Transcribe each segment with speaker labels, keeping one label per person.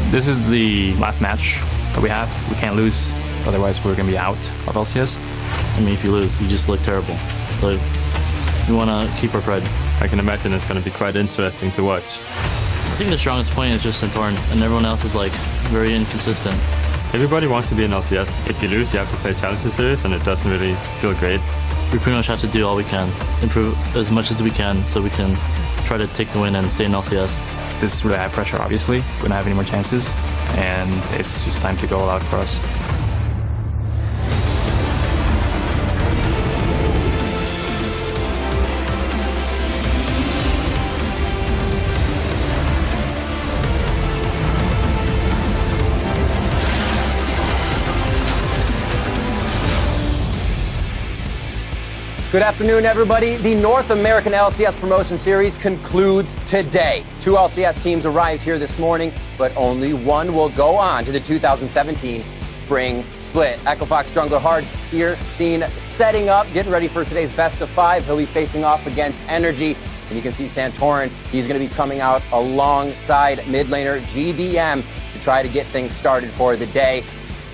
Speaker 1: This is the last match that we have. We can't lose, otherwise we're going to be out of LCS.
Speaker 2: I mean, if you lose, you just look terrible. So we want to keep our pride.
Speaker 3: I can imagine it's going to be quite interesting to watch.
Speaker 2: I think the strongest point is just Santorin, and everyone else is like very inconsistent.
Speaker 3: Everybody wants to be in LCS. If you lose, you have to play Challenger Series, and it doesn't really feel great.
Speaker 2: We pretty much have to do all we can, improve as much as we can so we can try to take the win and stay in LCS.
Speaker 1: This is really high pressure, obviously. We don't have any more chances, and it's just time to go all out for us.
Speaker 4: Good afternoon, everybody. The North American LCS Promotion Series concludes today. 2 LCS teams arrived here this morning, but only one will go on to the 2017 Spring Split. EchoFox Jungler Hard here, seen setting up, getting ready for today's best of 5. He'll be facing off against NRG. And you can see Santorin, he's going to be coming out alongside mid laner GBM to try to get things started for the day.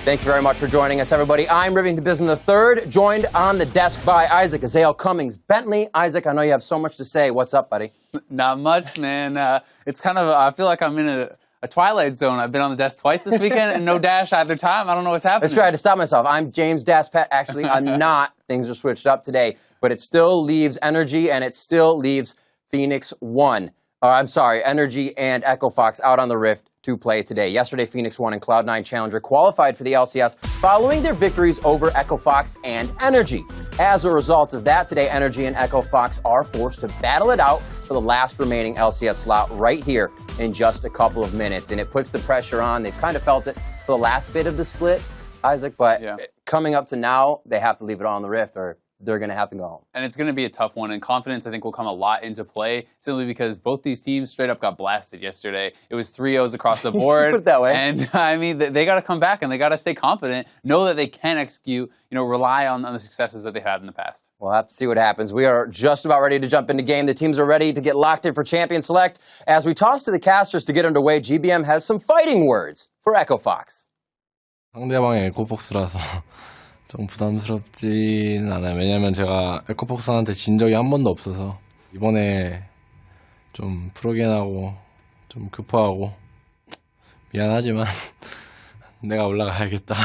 Speaker 4: Thank you very much for joining us, everybody. I'm Rivington Bisson III, joined on the desk by Isaac Azael Cummings Bentley. Isaac, I know you have so much to say. What's up, buddy?
Speaker 5: Not much, man. It's kind of, I feel like I'm in a twilight zone. I've been on the desk twice this weekend and no dash either time. I don't know what's happening.
Speaker 4: Let's try to stop myself. I'm James Daspet. Actually, I'm not. Things are switched up today. But it still leaves NRG and it still leaves Phoenix 1. I'm sorry, NRG and EchoFox out on the Rift to play today. Yesterday, Phoenix 1 and Cloud9 Challenger qualified for the LCS following their victories over EchoFox and NRG. As a result of that, today NRG and EchoFox are forced to battle it out for the last remaining LCS slot right here in just a couple of minutes. And it puts the pressure on. They've kind of felt it for the last bit of the split, Isaac, but coming up to now, they have to leave it all on the Rift or they're going to have to go home.
Speaker 5: And it's going to be a tough one, and confidence, I think, will come a lot into play, simply because both these teams straight up got blasted yesterday. It was 3-0s across the board.
Speaker 4: Put it that way.
Speaker 5: And, I mean, they got to come back, and they got to stay confident, know that they can execute, rely on the successes that they've had in the past.
Speaker 4: We'll have to see what happens. We are just about ready to jump into game. The teams are ready to get locked in for Champion Select. As we toss to the casters to get underway, GBM has some fighting words for EchoFox.
Speaker 6: 상대방이 에코폭스라서 좀 부담스럽지는 않아요. 왜냐면 제가 에코폭스한테 진 적이 한 번도 없어서 이번에 좀 프로게인하고 좀 급하고 미안하지만 내가 올라가야겠다.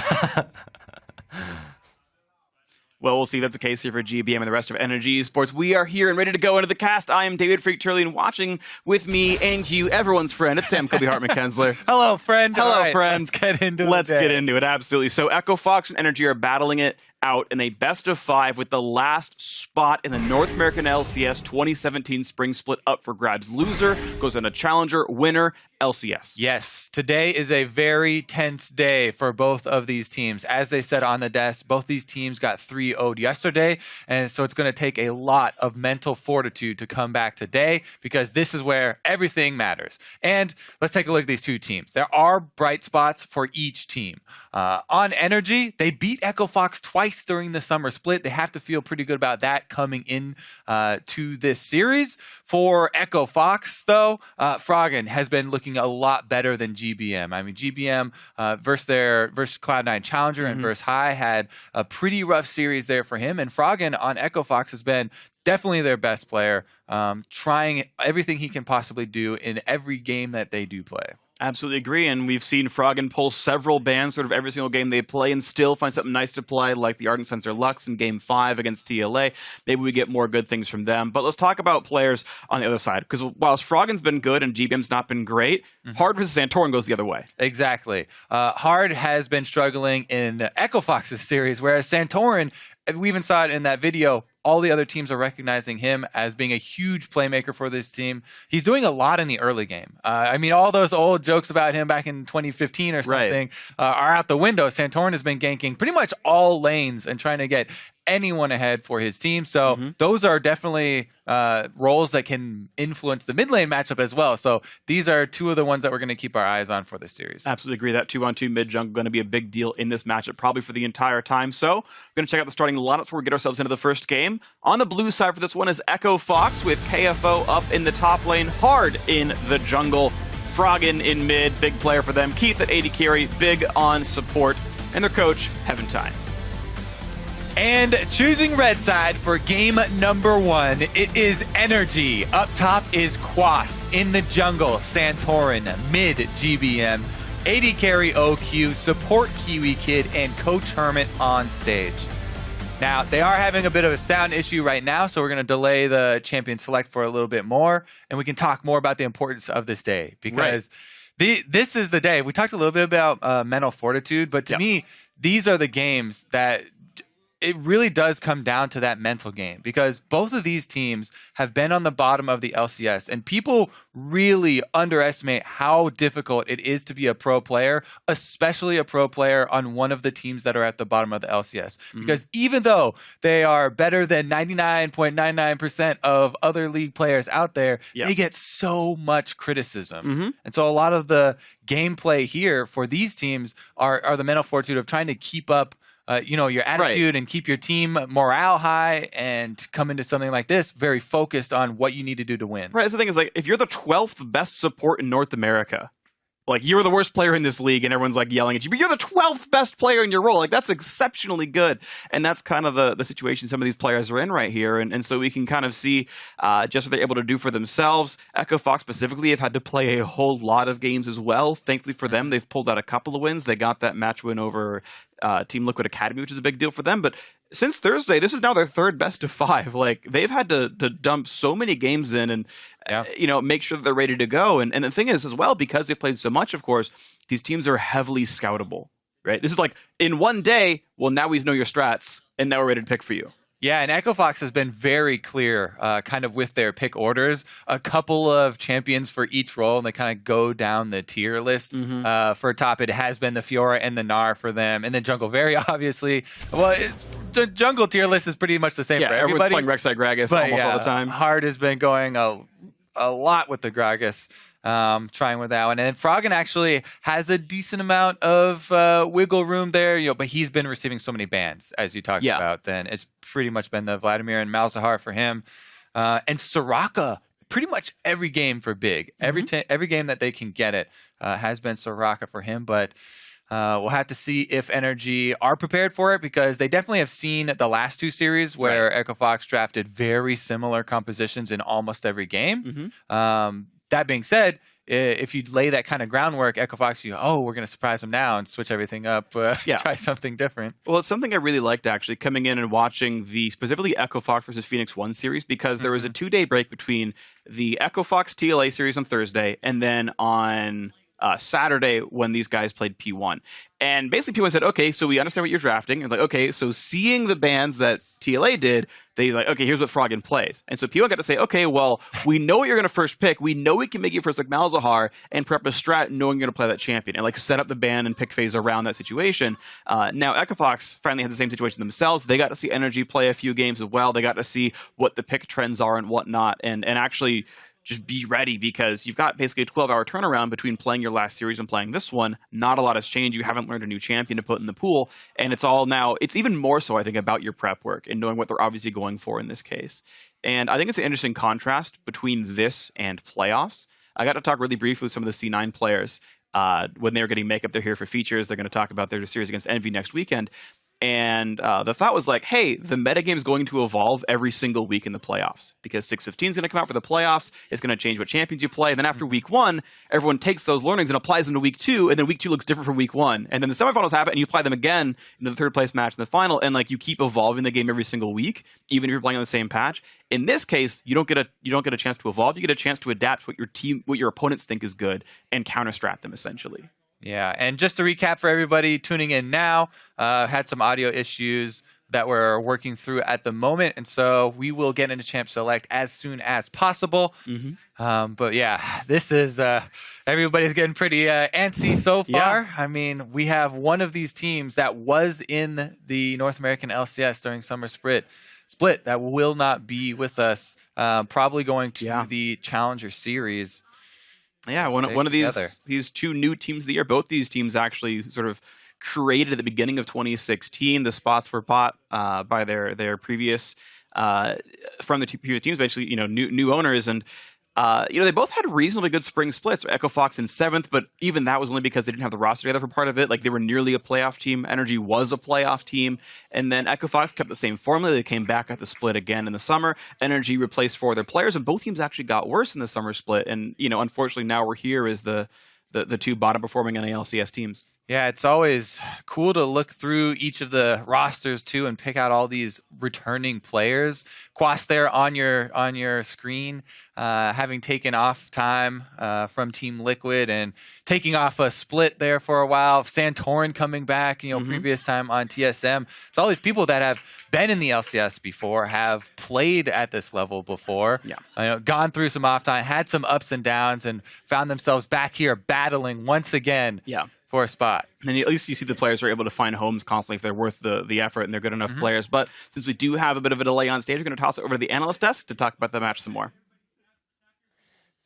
Speaker 7: Well, we'll see if that's the case here for GBM and the rest of NRG Sports. We are here and ready to go into the cast. I am David Freak Turley, and watching with me and you, everyone's friend, it's Sam Kobe Hartman Kensler.
Speaker 8: Hello, friend.
Speaker 7: Hello,
Speaker 8: right,
Speaker 7: friend.
Speaker 8: Let's get into it.
Speaker 7: Let's get into it, absolutely. So EchoFox and NRG are battling it out in a best of 5 with the last spot in the North American LCS 2017 Spring Split up for grabs. Loser goes on a Challenger, winner LCS.
Speaker 8: Yes, today is a very tense day for both of these teams. As they said on the desk, both these teams got 3-0'd yesterday, and so it's going to take a lot of mental fortitude to come back today because this is where everything matters. And let's take a look at these two teams. There are bright spots for each team. On NRG, they beat EchoFox twice during the summer split. They have to feel pretty good about that coming in to this series. For EchoFox, though, Froggen has been looking a lot better than GBM. I mean, GBM versus Cloud9 Challenger and versus High had a pretty rough series there for him. And Froggen on EchoFox has been definitely their best player, trying everything he can possibly do in every game that they do play.
Speaker 7: Absolutely agree, and we've seen Froggen pull several bans sort of every single game they play and still find something nice to play, like the Ardent Sensor Lux in Game 5 against TLA. Maybe we get more good things from them. But let's talk about players on the other side, because whilst Froggen's been good and GBM's not been great, Hard versus Santorin goes the other way.
Speaker 8: Exactly. Hard has been struggling in EchoFox's series, whereas Santorin, we even saw it in that video, all the other teams are recognizing him as being a huge playmaker for this team. He's doing a lot in the early game. I mean, all those old jokes about him back in 2015 or something are out the window. Santorin has been ganking pretty much all lanes and trying to get anyone ahead for his team. So those are definitely roles that can influence the mid lane matchup as well. So these are two of the ones that we're going to keep our eyes on for this series.
Speaker 7: Absolutely agree. That 2-on-2 mid jungle going to be a big deal in this matchup, probably for the entire time. So we're going to check out the starting lineup before we get ourselves into the first game. On the blue side for this one is EchoFox with KFO up in the top lane, Hard in the jungle. Froggen in mid, big player for them. Keith at AD carry, big on support. And their coach, Heaventine.
Speaker 8: And choosing red side for game number 1, it is NRG. Up top is Quas. In the jungle, Santorin. Mid, GBM. AD carry, OQ. Support, Kiwi Kid. And Coach Hermit on stage. Now, they are having a bit of a sound issue right now, so we're going to delay the champion select for a little bit more, and we can talk more about the importance of this day, because this is the day. We talked a little bit about mental fortitude, but to me, these are the games that it really does come down to that mental game, because both of these teams have been on the bottom of the LCS, and people really underestimate how difficult it is to be a pro player, especially a pro player on one of the teams that are at the bottom of the LCS. Because even though they are better than 99.99% of other league players out there, they get so much criticism. And so a lot of the gameplay here for these teams are the mental fortitude of trying to keep up your attitude and keep your team morale high and come into something like this very focused on what you need to do to win.
Speaker 7: Right. So the thing is, like, if you're the 12th best support in North America, like, you're the worst player in this league and everyone's like yelling at you, but you're the 12th best player in your role. Like, that's exceptionally good. And that's kind of the situation some of these players are in right here. And so we can kind of see just what they're able to do for themselves. Echo Fox specifically have had to play a whole lot of games as well. Thankfully for them, they've pulled out a couple of wins. They got that match win over Team Liquid Academy, which is a big deal for them. But since Thursday, this is now their third best of 5. Like, they've had to dump so many games in and make sure that they're ready to go. And the thing is, as well, because they played so much, of course, these teams are heavily scoutable, right? This is like, in one day, well, now we know your strats, and now we're ready to pick for you.
Speaker 8: Yeah, and Echo Fox has been very clear kind of with their pick orders. A couple of champions for each role, and they kind of go down the tier list. For top, it has been the Fiora and the Gnar for them. And then jungle, very obviously. Well, the jungle tier list is pretty much the same for everybody.
Speaker 7: Everyone's playing Rek'Sai Gragas almost all the time.
Speaker 8: Hard has been going a lot with the Gragas. Trying with that one. And then Froggen actually has a decent amount of wiggle room there, but he's been receiving so many bans, as you talked about. Then it's pretty much been the Vladimir and Malzahar for him. And Soraka, pretty much every game for Big. Every game that they can get it has been Soraka for him. But we'll have to see if NRG are prepared for it, because they definitely have seen the last 2 series where Echo Fox drafted very similar compositions in almost every game. That being said, if you lay that kind of groundwork, Echo Fox, we're going to surprise them now and switch everything up, try something different.
Speaker 7: Well, it's something I really liked, actually, coming in and watching the specifically Echo Fox versus Phoenix 1 series, because there was a 2-day break between the Echo Fox TLA series on Thursday and then on Saturday when these guys played P1. And basically P1 said, okay, so we understand what you're drafting. And it's like, okay, so seeing the bans that TLA did, they like, okay, here's what Froggen plays. And so P1 got to say, okay, well, we know what you're going to first pick. We know we can make you first like Malzahar and prep a strat knowing you're going to play that champion and like set up the ban and pick phase around that situation. Now Echo Fox finally had the same situation themselves. They got to see NRG play a few games as well. They got to see what the pick trends are and whatnot, and actually just be ready, because you've got basically a 12-hour turnaround between playing your last series and playing this one. Not a lot has changed. You haven't learned a new champion to put in the pool, and it's all now, it's even more so, I think, about your prep work and knowing what they're obviously going for in this case. And I think it's an interesting contrast between this and playoffs. I got to talk really briefly with some of the C9 players when they were getting makeup. They're here for features. They're going to talk about their series against Envy next weekend. And the thought was like, hey, the metagame is going to evolve every single week in the playoffs, because 615 is going to come out for the playoffs. It's going to change what champions you play. And then after week 1, everyone takes those learnings and applies them to week 2. And then week 2 looks different from week 1. And then the semifinals happen and you apply them again into the third place match in the final. And like, you keep evolving the game every single week, even if you're playing on the same patch. In this case, you don't get a chance to evolve. You get a chance to adapt what your opponents think is good and counter strat them, essentially.
Speaker 8: Yeah, and just to recap for everybody tuning in now, had some audio issues that we're working through at the moment, and so we will get into Champ Select as soon as possible. But yeah, this is everybody's getting pretty antsy so far. I mean, we have one of these teams that was in the North American LCS during Summer Split that will not be with us, probably going to the Challenger Series.
Speaker 7: Yeah, one of these 2 new teams of the year. Both these teams actually sort of created at the beginning of 2016. The spots were bought by their previous from the previous teams, basically, new owners. And They both had reasonably good spring splits. Echo Fox in 7th, but even that was only because they didn't have the roster together for part of it. Like, they were nearly a playoff team. NRG was a playoff team. And then Echo Fox kept the same formula. They came back at the split again in the summer. NRG replaced 4 of their players, and both teams actually got worse in the summer split. And, unfortunately, now we're here as the 2 bottom-performing NALCS teams.
Speaker 8: Yeah, it's always cool to look through each of the rosters too and pick out all these returning players. Quas there on your screen, having taken off time from Team Liquid and taking off a split there for a while. Santorin coming back, previous time on TSM. So all these people that have been in the LCS before, have played at this level before, gone through some off time, had some ups and downs, and found themselves back here battling once again. For a spot.
Speaker 7: And at least you see the players are able to find homes constantly if they're worth the effort and they're good enough players. But since we do have a bit of a delay on stage, we're going to toss it over to the analyst desk to talk about the match some more.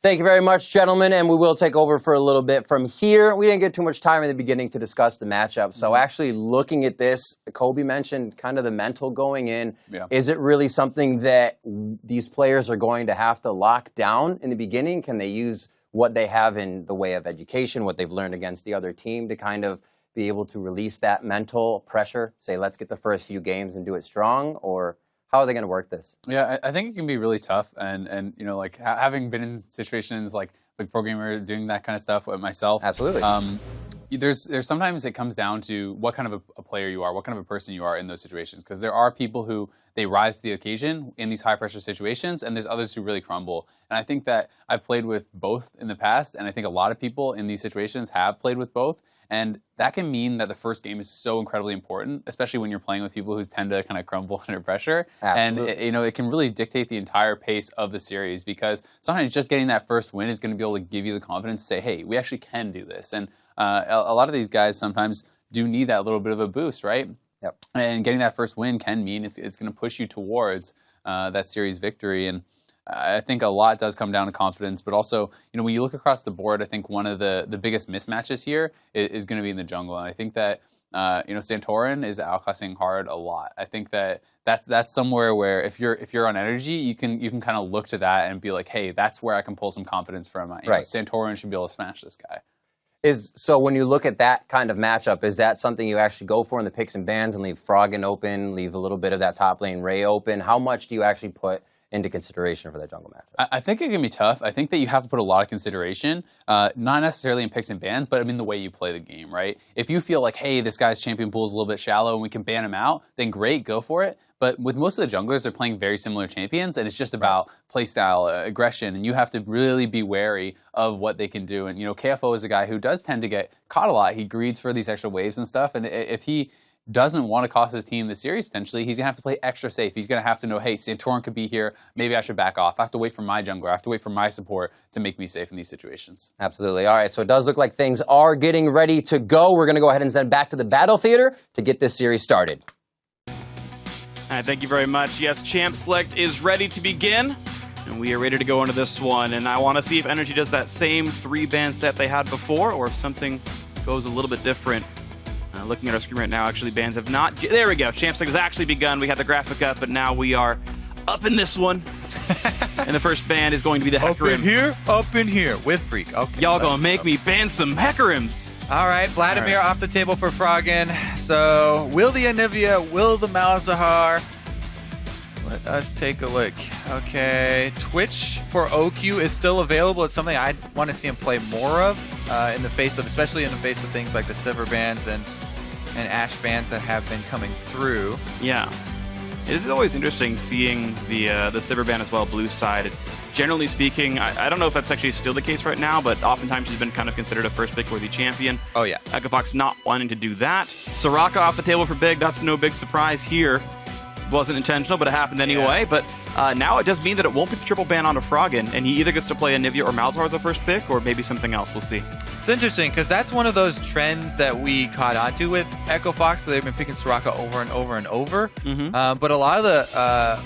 Speaker 4: Thank you very much, gentlemen, and we will take over for a little bit from here. We didn't get too much time in the beginning to discuss the matchup, so actually looking at this, Kobe mentioned kind of the mental going in. Is it really something that these players are going to have to lock down in the beginning? Can they use what they have in the way of education, what they've learned against the other team to kind of be able to release that mental pressure, say, let's get the first few games and do it strong? Or how are they going to work this?
Speaker 5: Yeah, I think it can be really tough. And like having been in situations like pro gamer doing that kind of stuff with myself.
Speaker 4: Absolutely.
Speaker 5: There's sometimes it comes down to what kind of a player you are, what kind of a person you are in those situations. Because there are people who they rise to the occasion in these high pressure situations, and there's others who really crumble. And I think that I've played with both in the past, and I think a lot of people in these situations have played with both. And that can mean that the first game is so incredibly important, especially when you're playing with people who tend to kind of crumble under pressure.
Speaker 4: Absolutely.
Speaker 5: And it can really dictate the entire pace of the series, because sometimes just getting that first win is going to be able to give you the confidence to say, hey, we actually can do this. And a lot of these guys sometimes do need that little bit of a boost, right?
Speaker 4: Yep.
Speaker 5: And getting that first win can mean it's going to push you towards that series victory. And I think a lot does come down to confidence, but also, when you look across the board, I think one of the biggest mismatches here is going to be in the jungle. And I think that, Santorin is outclassing hard a lot. I think that's somewhere where if you're on NRG, you can kind of look to that and be like, hey, that's where I can pull some confidence from.
Speaker 4: Right.
Speaker 5: Santorin should be able to smash this guy.
Speaker 4: So when you look at that kind of matchup, is that something you actually go for in the picks and bans and leave Froggen open, leave a little bit of that top lane Ray open? How much do you actually put into consideration for that jungle matchup?
Speaker 5: I think it can be tough. I think that you have to put a lot of consideration, not necessarily in picks and bans, but I mean the way you play the game, right? If you feel like, hey, this guy's champion pool is a little bit shallow and we can ban him out, then great, go for it. But with most of the junglers, they're playing very similar champions, and it's just about playstyle, aggression, and you have to really be wary of what they can do. And, KFO is a guy who does tend to get caught a lot. He greeds for these extra waves and stuff, and if he doesn't want to cost his team the series, potentially, he's going to have to play extra safe. He's going to have to know, hey, Santorin could be here. Maybe I should back off. I have to wait for my jungler. I have to wait for my support to make me safe in these situations.
Speaker 4: Absolutely. All right, so it does look like things are getting ready to go. We're going to go ahead and send back to the Battle Theater to get this series started.
Speaker 7: Thank you very much. Yes, Champ Select is ready to begin, and we are ready to go into this one. And I want to see if NRG does that same 3-band set they had before, or if something goes a little bit different. Looking at our screen right now, actually, bands have not... There we go. Champ Select has actually begun. We had the graphic up, but now we are up in this one. And the first band is going to be the Hecarim.
Speaker 8: Up in here, with Freak. Okay.
Speaker 7: Y'all gonna make me ban some Hecarims.
Speaker 8: All right, Vladimir off the table for Froggen. So, will the Anivia, will the Malzahar? Let us take a look. Okay, Twitch for OQ is still available. It's something I want to see him play more of, especially in the face of things like the Silver bands and Ash bands that have been coming through.
Speaker 7: Yeah, it is always interesting seeing the Silver band as well, blue side. Generally speaking, I don't know if that's actually still the case right now, but oftentimes she's been kind of considered a first pick worthy champion.
Speaker 8: Oh yeah,
Speaker 7: Echo Fox not wanting to do that. Soraka off the table for Big. That's no big surprise here. Wasn't intentional, but it happened anyway. Yeah. But now it does mean that it won't be the triple ban onto Froggen, and he either gets to play Anivia or Malzahar as a first pick, or maybe something else. We'll see.
Speaker 8: It's interesting, because that's one of those trends that we caught onto with Echo Fox. So they've been picking Soraka over and over and over. But a lot of the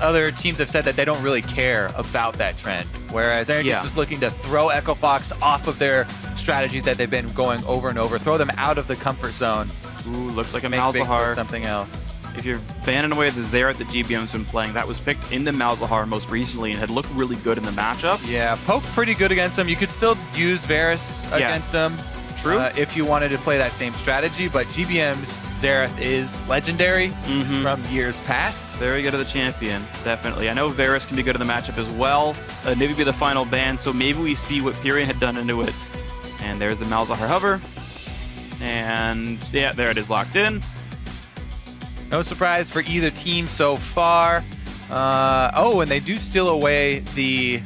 Speaker 8: other teams have said that they don't really care about that trend, whereas NRG is just looking to throw Echo Fox off of their strategies that they've been going over and over, throw them out of the comfort zone.
Speaker 7: Ooh, looks like a
Speaker 8: Make
Speaker 7: Malzahar.
Speaker 8: something else.
Speaker 7: if you're banning away the Xerath that GBM's been playing, that was picked into Malzahar most recently and had looked really good in the matchup.
Speaker 8: Yeah, poke pretty good against him. You could still use Varus against him.
Speaker 7: True.
Speaker 8: If you wanted to play that same strategy, but GBM's Xerath is legendary from years past.
Speaker 7: Very good at the champion, definitely. I know Varus can be good in the matchup as well. Maybe be the final ban, so maybe we see what Pyrion had done into it. And there's the Malzahar hover. And yeah, there it is locked in.
Speaker 8: No surprise for either team so far. Oh, and they do steal away the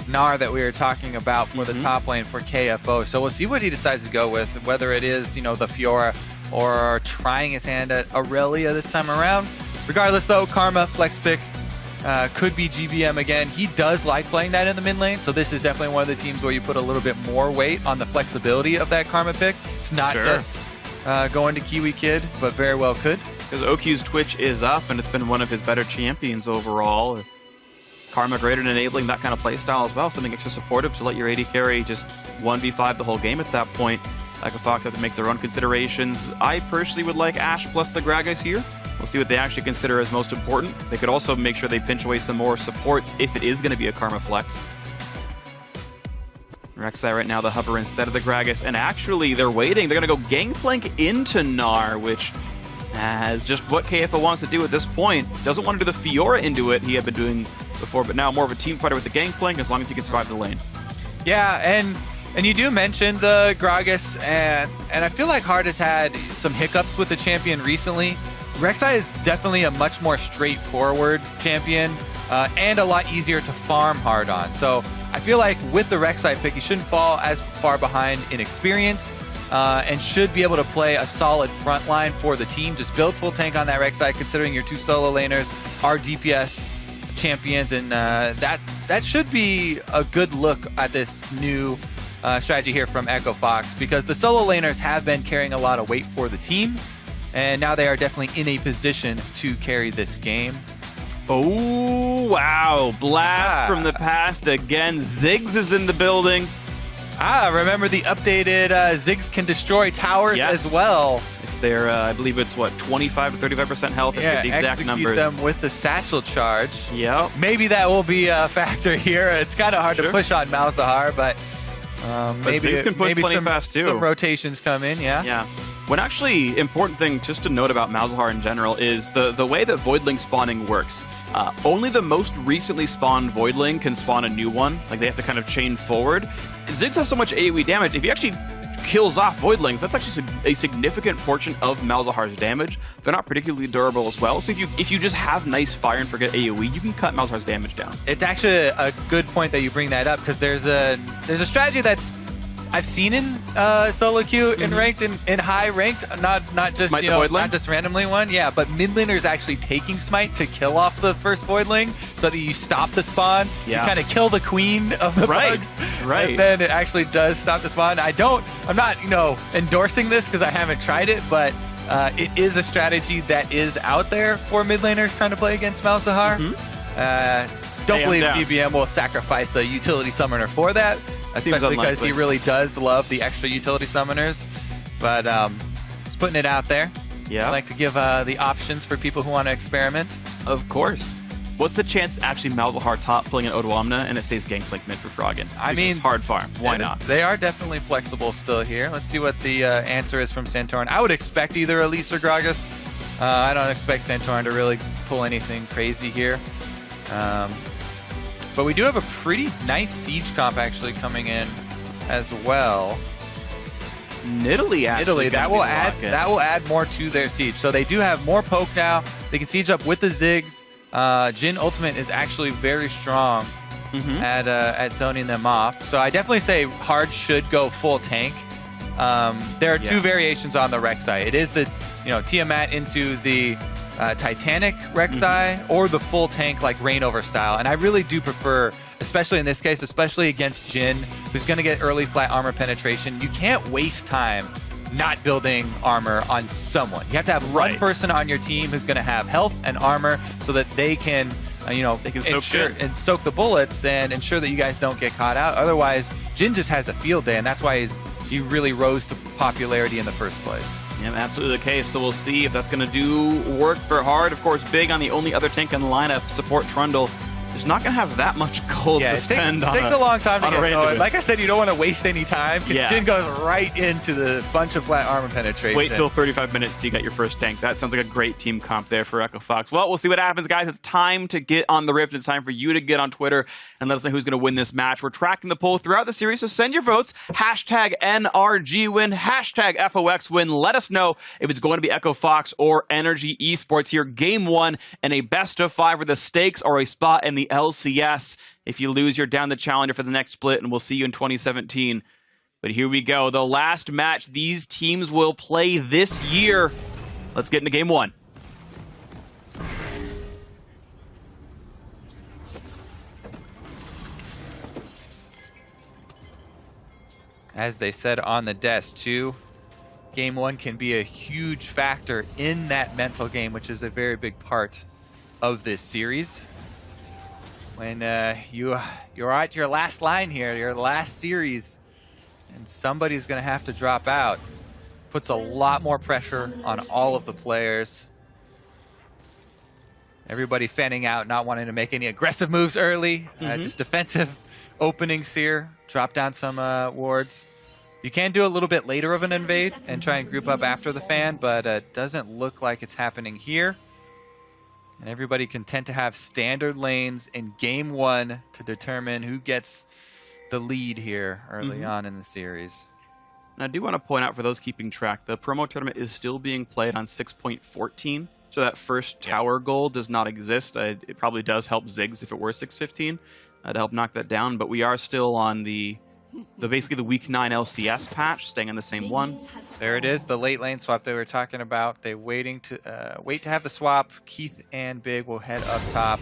Speaker 8: Gnar that we were talking about for the top lane for KFO. So we'll see what he decides to go with, whether it is, the Fiora or trying his hand at Aurelia this time around. Regardless, though, Karma, flex pick, could be GBM again. He does like playing that in the mid lane, so this is definitely one of the teams where you put a little bit more weight on the flexibility of that Karma pick. It's not just going to Kiwi Kid, but very well could.
Speaker 7: Because OQ's Twitch is up, and it's been one of his better champions overall. Karma great at enabling that kind of playstyle as well, something extra supportive to let your AD carry just 1v5 the whole game at that point. Fox have to make their own considerations. I personally would like Ashe plus the Gragas here. We'll see what they actually consider as most important. They could also make sure they pinch away some more supports if it is going to be a Karma flex. Rek'Sai right now the hover instead of the Gragas, and actually they're waiting. They're going to go Gangplank into Gnar, which is just what KFO wants to do at this point. Doesn't want to do the Fiora into it he had been doing before, but now more of a team fighter with the Gangplank as long as he can survive the lane.
Speaker 8: Yeah, and you do mention the Gragas, and I feel like Hard has had some hiccups with the champion recently. Rek'Sai is definitely a much more straightforward champion and a lot easier to farm hard on. So I feel like with the Rek'Sai pick, you shouldn't fall as far behind in experience and should be able to play a solid front line for the team. Just build full tank on that Rek'Sai, considering your two solo laners are DPS champions, and that should be a good look at this new strategy here from Echo Fox, because the solo laners have been carrying a lot of weight for the team, and now they are definitely in a position to carry this game.
Speaker 7: Oh, wow. Blast from the past again. Ziggs is in the building.
Speaker 8: Remember the updated Ziggs can destroy towers as well.
Speaker 7: If they're, I believe it's, 25 to 35% health. I forget the exact numbers.
Speaker 8: Them with the satchel charge.
Speaker 7: Yep.
Speaker 8: Maybe that will be a factor here. It's kind of hard to push on Malzahar, but maybe
Speaker 7: Ziggs can push plenty fast, too.
Speaker 8: Some rotations come in,
Speaker 7: Yeah. One actually important thing just to note about Malzahar in general is the way that Voidling spawning works. Only the most recently spawned Voidling can spawn a new one. Like, they have to kind of chain forward. Ziggs has so much AoE damage. If he actually kills off Voidlings, that's actually a significant portion of Malzahar's damage. They're not particularly durable as well. So if you just have nice fire and forget AoE, you can cut Malzahar's damage down.
Speaker 8: It's actually a good point that you bring that up, because there's a strategy that's I've seen in solo queue in ranked in high ranked, not just
Speaker 7: Smite
Speaker 8: not just randomly one, but mid laners actually taking smite to kill off the first voidling so that you stop the spawn. You kind of kill the queen of the bugs, and then it actually does stop the spawn. I'm not endorsing this because I haven't tried it, but it is a strategy that is out there for mid laners trying to play against Malzahar. Don't believe BBM will sacrifice a utility summoner for that. Especially because he really does love the extra utility summoners. But just putting it out there. I like to give the options for people who want to experiment.
Speaker 7: Of course. What's the chance actually Malzahar top playing an Odoamna and it stays Gangplank mid for Froggen?
Speaker 8: I mean,
Speaker 7: hard farm. Why not?
Speaker 8: They are definitely flexible still here. Let's see what the answer is from Santorin. I would expect either Elise or Gragas. I don't expect Santorin to really pull anything crazy here. But we do have a pretty nice siege comp actually coming in as well.
Speaker 7: Nidalee,
Speaker 8: that will add more to their siege. So they do have more poke now. They can siege up with the Ziggs. Jhin Ultimate is actually very strong at zoning them off. So I definitely say Hard should go full tank. There are two variations on the Rek'Sai. It is the Tiamat into the Titanic Rek'Sai or the full tank like Reignover style, and I really do prefer, especially in this case, especially against Jhin, who's going to get early flat armor penetration. You can't waste time not building armor on someone. You have to have one person on your team who's going to have health and armor so that they can soak the bullets and ensure that you guys don't get caught out. Otherwise, Jhin just has a field day, and that's why he really rose to popularity in the first place.
Speaker 7: Yeah, absolutely the case. So we'll see if that's going to do work for Hard. Of course, Big on the only other tank in the lineup, support Trundle. Is not going to have that much gold to spend on
Speaker 8: takes a long time to
Speaker 7: on a
Speaker 8: get
Speaker 7: random
Speaker 8: going.
Speaker 7: hit.
Speaker 8: Like I said, you don't want to waste any time.
Speaker 7: Yeah.
Speaker 8: Jin goes right into the bunch of flat armor penetration.
Speaker 7: Wait till 35 minutes to get your first tank. That sounds like a great team comp there for Echo Fox. Well, we'll see what happens, guys. It's time to get on the Rift. It's time for you to get on Twitter and let us know who's going to win this match. We're tracking the poll throughout the series, so send your votes. Hashtag NRG win, hashtag FOX win. Let us know if it's going to be Echo Fox or NRG Esports here. Game 1 and a best of 5 where the stakes are a spot in the LCS. If you lose, you're down the challenger for the next split, and we'll see you in 2017. But here we go. The last match these teams will play this year. Let's get into game 1.
Speaker 8: As they said on the desk, too, game 1 can be a huge factor in that mental game, which is a very big part of this series. When you're at your last line here, your last series, and somebody's going to have to drop out, puts a lot more pressure on all of the players. Everybody fanning out, not wanting to make any aggressive moves early, just defensive openings here, drop down some wards. You can do a little bit later of an invade and try and group up after the fan, but it doesn't look like it's happening here. And everybody content to have standard lanes in game 1 to determine who gets the lead here early on in the series.
Speaker 7: And I do want to point out for those keeping track, the promo tournament is still being played on 6.14. So that first tower goal does not exist. It probably does help Ziggs if it were 6.15 to help knock that down. But we are still on the basically the week 9 LCS patch, staying on the same one.
Speaker 8: There it is, the late lane swap they were talking about. They wait to have the swap. Keith and Big will head up top.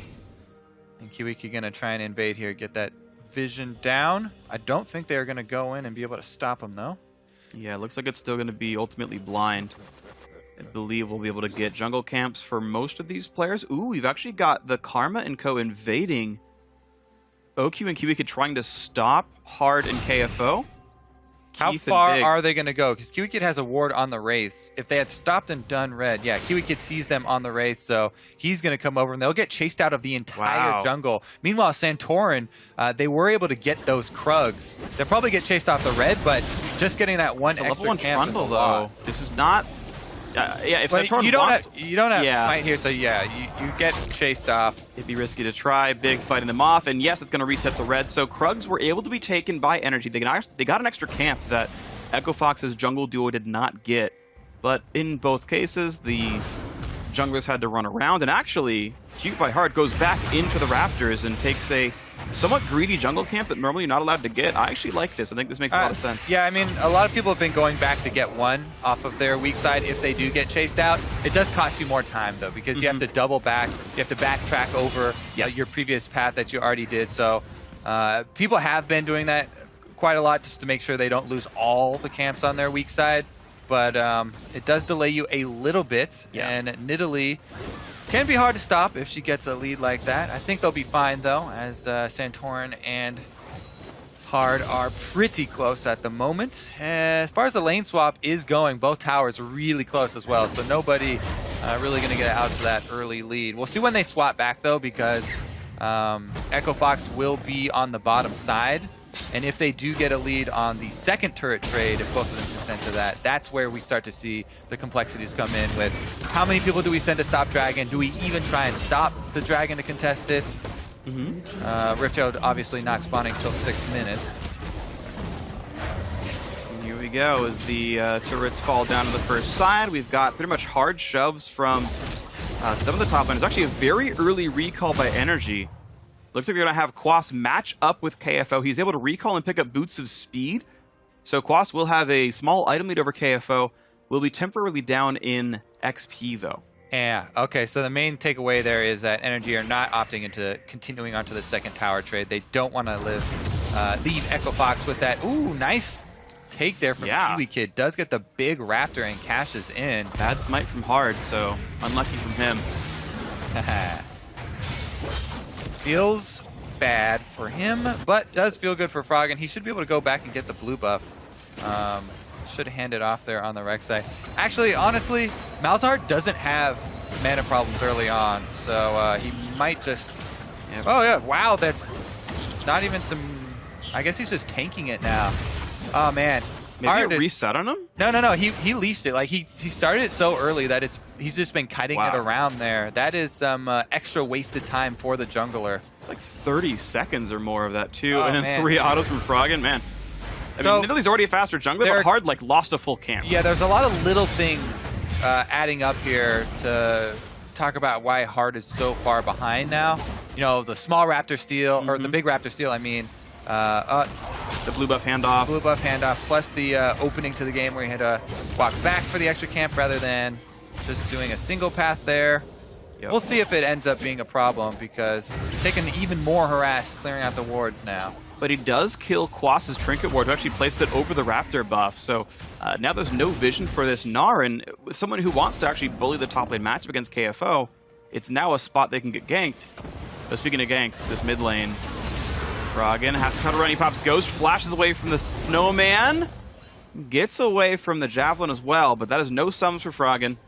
Speaker 8: And Kiwiki gonna try and invade here, get that vision down. I don't think they're gonna go in and be able to stop him though.
Speaker 7: Yeah, it looks like it's still gonna be ultimately blind. I believe we'll be able to get jungle camps for most of these players. Ooh, we've actually got the Karma and Co invading. OQ and Kiwiki trying to stop Hard and KFO.
Speaker 8: How
Speaker 7: Keith
Speaker 8: far
Speaker 7: and Big.
Speaker 8: are they going to go? Because Kiwikid has a ward on the Wraiths. If they had stopped and done red, yeah, Kiwikid sees them on the Wraiths, so he's going to come over, and they'll get chased out of the entire jungle. Meanwhile, Santorin, they were able to get those Krugs. They'll probably get chased off the red, but just getting that one
Speaker 7: It's a
Speaker 8: extra
Speaker 7: level 1
Speaker 8: camp is a
Speaker 7: Trundle,
Speaker 8: lot.
Speaker 7: though. This is not... yeah, if
Speaker 8: But
Speaker 7: Santorin
Speaker 8: you don't
Speaker 7: wants-
Speaker 8: have fight here, so yeah, you get chased off.
Speaker 7: It'd be risky to try. Big fighting them off, and yes, it's going to reset the red. So Krugs were able to be taken by NRG. They got an extra camp that Echo Fox's jungle duo did not get. But in both cases, the junglers had to run around, and actually, Cute by Heart goes back into the Raptors and takes a somewhat greedy jungle camp that normally you're not allowed to get. I actually like this. I think this makes a lot of sense.
Speaker 8: Yeah, I mean, a lot of people have been going back to get one off of their weak side if they do get chased out. It does cost you more time, though, because you have to double back. You have to backtrack over your previous path that you already did. So people have been doing that quite a lot just to make sure they don't lose all the camps on their weak side. But it does delay you a little bit.
Speaker 7: Yeah.
Speaker 8: And Nidalee can be hard to stop if she gets a lead like that. I think they'll be fine, though, as Santorin and Hard are pretty close at the moment. As far as the lane swap is going, both towers are really close as well, so nobody really going to get out to that early lead. We'll see when they swap back, though, because Echo Fox will be on the bottom side. And if they do get a lead on the second turret trade, if both of them consent to that, that's where we start to see the complexities come in with how many people do we send to stop Dragon? Do we even try and stop the Dragon to contest it? Rift Herald obviously not spawning till 6 minutes.
Speaker 7: Here we go as the turrets fall down to the first side. We've got pretty much hard shoves from some of the top laners. Actually a very early recall by NRG. Looks like they're going to have Quas match up with KFO. He's able to recall and pick up Boots of Speed. So Quas will have a small item lead over KFO. Will be temporarily down in XP, though.
Speaker 8: Yeah, okay, so the main takeaway there is that NRG are not opting into continuing onto the second tower trade. They don't want to leave Echo Fox with that. Ooh, nice take there from Kiwi Kid. Does get the big Raptor and cashes in.
Speaker 7: Bad smite from Hard, so unlucky from him.
Speaker 8: Feels bad for him, but does feel good for Frog, and he should be able to go back and get the blue buff. should hand it off there on the Rek'Sai. Actually, honestly, Malzahar doesn't have mana problems early on, so he might just...
Speaker 5: Yep.
Speaker 8: Oh yeah, wow, that's not even some... I guess he's just tanking it now. Oh man.
Speaker 7: Maybe a reset on him?
Speaker 8: No. He leashed it. Like he started it so early that he's just been kiting it around there. That is some extra wasted time for the jungler.
Speaker 7: Like 30 seconds or more of that too,
Speaker 8: Oh,
Speaker 7: and then
Speaker 8: man.
Speaker 7: 3 autos from Froggen. Man, I
Speaker 8: So,
Speaker 7: mean, Nidalee's already a faster jungler, but Hard like lost a full camp.
Speaker 8: Yeah, there's a lot of little things adding up here to talk about why Hard is so far behind now. You know, the small Raptor steal, or the big Raptor steal, I mean.
Speaker 7: The blue buff handoff.
Speaker 8: Blue buff handoff, plus the opening to the game where he had to walk back for the extra camp rather than just doing a single path there.
Speaker 7: Yep.
Speaker 8: We'll see if it ends up being a problem because he's taking even more harass clearing out the wards now.
Speaker 7: But he does kill Quas's Trinket Ward, who actually placed it over the Raptor buff. So now there's no vision for this Gnar, and with someone who wants to actually bully the top lane matchup against KFO, it's now a spot they can get ganked. But speaking of ganks, this mid lane, Froggen has to cut around. He pops Ghost, flashes away from the Snowman, gets away from the Javelin as well, but that is no sums for Froggen.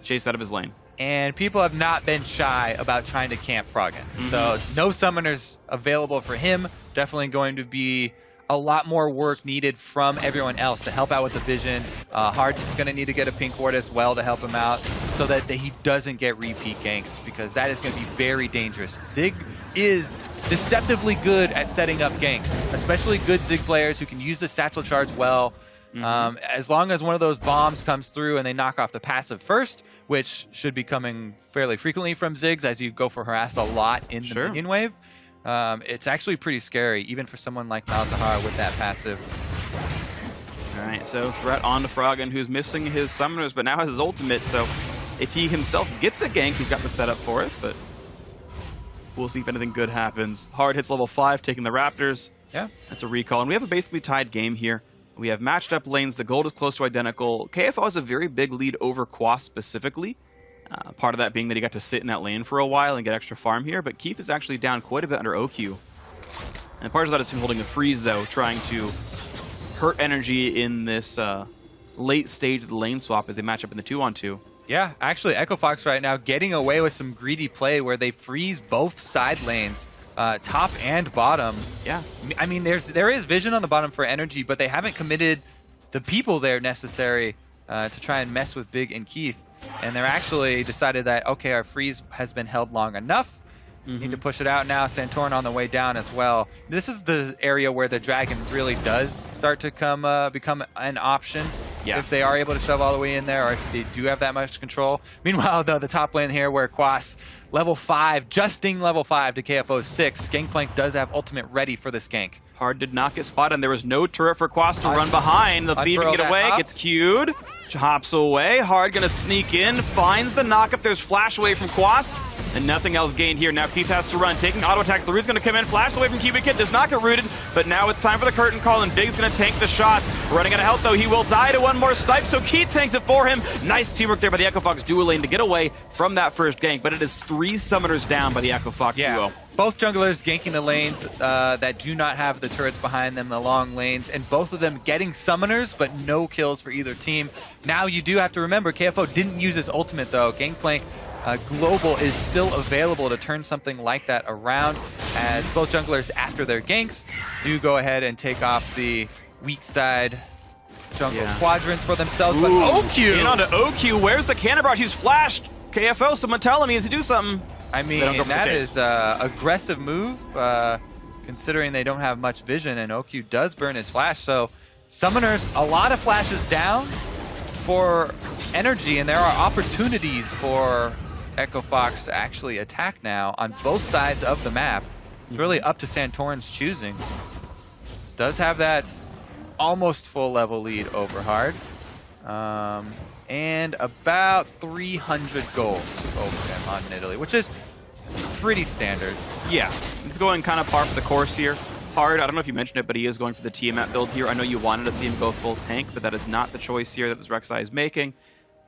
Speaker 7: Chased out of his lane.
Speaker 8: And people have not been shy about trying to camp Froggen. So no summoners available for him. Definitely going to be a lot more work needed from everyone else to help out with the vision. Hard is going to need to get a pink ward as well to help him out so that he doesn't get repeat ganks, because that is going to be very dangerous. Zig is deceptively good at setting up ganks, especially good Zig players who can use the satchel charge well. As long as one of those bombs comes through and they knock off the passive first, which should be coming fairly frequently from Ziggs as you go for harass a lot in the minion wave, it's actually pretty scary, even for someone like Malzahar with that passive.
Speaker 7: Alright, so threat on to Froggen, who's missing his summoners, but now has his ultimate, so if he himself gets a gank, he's got the setup for it, but we'll see if anything good happens. Hard hits level 5, taking the Raptors.
Speaker 8: Yeah.
Speaker 7: That's a recall, and we have a basically tied game here. We have matched up lanes. The gold is close to identical. KFO has a very big lead over Quas specifically. Part of that being that he got to sit in that lane for a while and get extra farm here. But Keith is actually down quite a bit under OQ. And part of that is him holding a freeze, though, trying to hurt NRG in this late stage of the lane swap as they match up in the 2-on-2.
Speaker 8: Yeah, actually, Echo Fox right now getting away with some greedy play where they freeze both side lanes. Top and bottom.
Speaker 7: Yeah.
Speaker 8: I mean, there is vision on the bottom for NRG, but they haven't committed the people there necessary to try and mess with Big and Keith. And they're actually decided that, okay, our freeze has been held long enough. Need to push it out now. Santorin on the way down as well. This is the area where the dragon really does start to become an option.
Speaker 7: Yeah.
Speaker 8: If they are able to shove all the way in there, or if they do have that much control. Meanwhile, though, the top lane here where Quas, level 5, justing level 5 to KFO's 6. Gangplank does have ultimate ready for this gank.
Speaker 7: Hard did not get spotted, and there was no turret for Quas to run behind. Let's see if he can get away. Gets queued. Hops away. Hard gonna sneak in. Finds the knockup. There's flash away from Quas. And nothing else gained here. Now Keith has to run. Taking auto attacks. The root's gonna come in. Flash away from Cubic Kid. Does not get rooted. But now it's time for the curtain call, and Big's gonna tank the shots. Running out of health, though. He will die to one more snipe, so Keith tanks it for him. Nice teamwork there by the Echo Fox duo lane to get away from that first gank. But it is 3 summoners down by the Echo Fox duo.
Speaker 8: Both junglers ganking the lanes that do not have the turrets behind them, the long lanes, and both of them getting summoners, but no kills for either team. Now you do have to remember, KFO didn't use his ultimate, though. Gangplank Global is still available to turn something like that around, as both junglers, after their ganks, do go ahead and take off the weak side jungle quadrants for themselves. But OQ!
Speaker 7: In onto OQ. Where's the cannon barrage? He's flashed. KFO, someone tell him he has to do something.
Speaker 8: I mean, that is an aggressive move, considering they don't have much vision, and OQ does burn his flash. So, summoners, a lot of flashes down for NRG, and there are opportunities for Echo Fox to actually attack now on both sides of the map. It's really up to Santorin's choosing. Does have that almost full level lead over Hard. And about 300 gold over him on Nidalee, which is pretty standard.
Speaker 7: Yeah, he's going kind of par for the course here. Hard, I don't know if you mentioned it, but he is going for the Tiamat build here. I know you wanted to see him go full tank, but that is not the choice here that this Rek'Sai is making.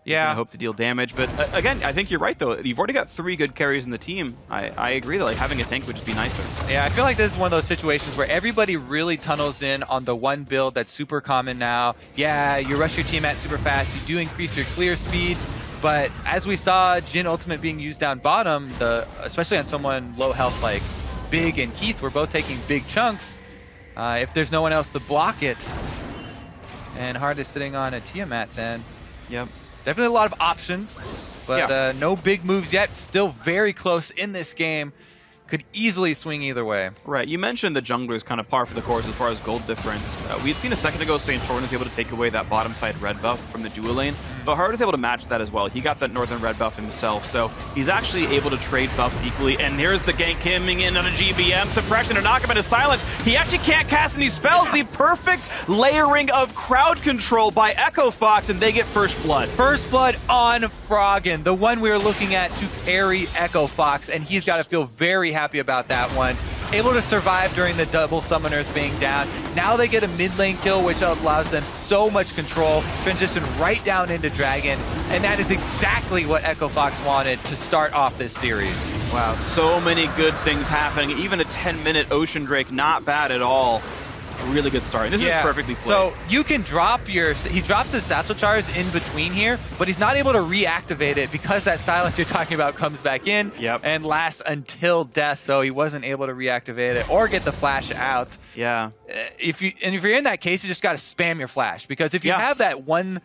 Speaker 7: I hope to deal damage. But again, I think you're right, though. You've already got 3 good carries in the team. I agree that like having a tank would just be nicer.
Speaker 8: Yeah, I feel like this is one of those situations where everybody really tunnels in on the one build that's super common now. Yeah, you rush your team at super fast. You do increase your clear speed. But as we saw Jhin Ultimate being used down bottom, especially on someone low health like Big and Keith were both taking big chunks. If there's no one else to block it, and Hard is sitting on a Tiamat then.
Speaker 7: Yep.
Speaker 8: Definitely a lot of options, but no big moves yet. Still very close in this game. Could easily swing either way.
Speaker 7: Right. You mentioned the jungler's kind of par for the course as far as gold difference. We had seen a second ago St. Torn was able to take away that bottom side red buff from the dual lane, but Hard is able to match that as well. He got that northern red buff himself, so he's actually able to trade buffs equally. And here's the gank coming in on a GBM. Suppression to knock him into silence. He actually can't cast any spells. The perfect layering of crowd control by Echo Fox, and they get first blood.
Speaker 8: First blood on Froggen, the one we were looking at to parry Echo Fox, and he's got to feel very happy about that one. Able to survive during the double summoners being down. Now they get a mid lane kill, which allows them so much control. Transition right down into Dragon, and that is exactly what Echo Fox wanted to start off this series.
Speaker 7: Wow, so many good things happening. Even a 10-minute Ocean Drake, not bad at all. A really good start. This is perfectly played.
Speaker 8: So you can drop he drops his Satchel Charge in between here, but he's not able to reactivate it because that silence you're talking about comes back in and lasts until death, so he wasn't able to reactivate it or get the flash out.
Speaker 7: Yeah.
Speaker 8: If you're in that case, you just got to spam your flash, because if you have that one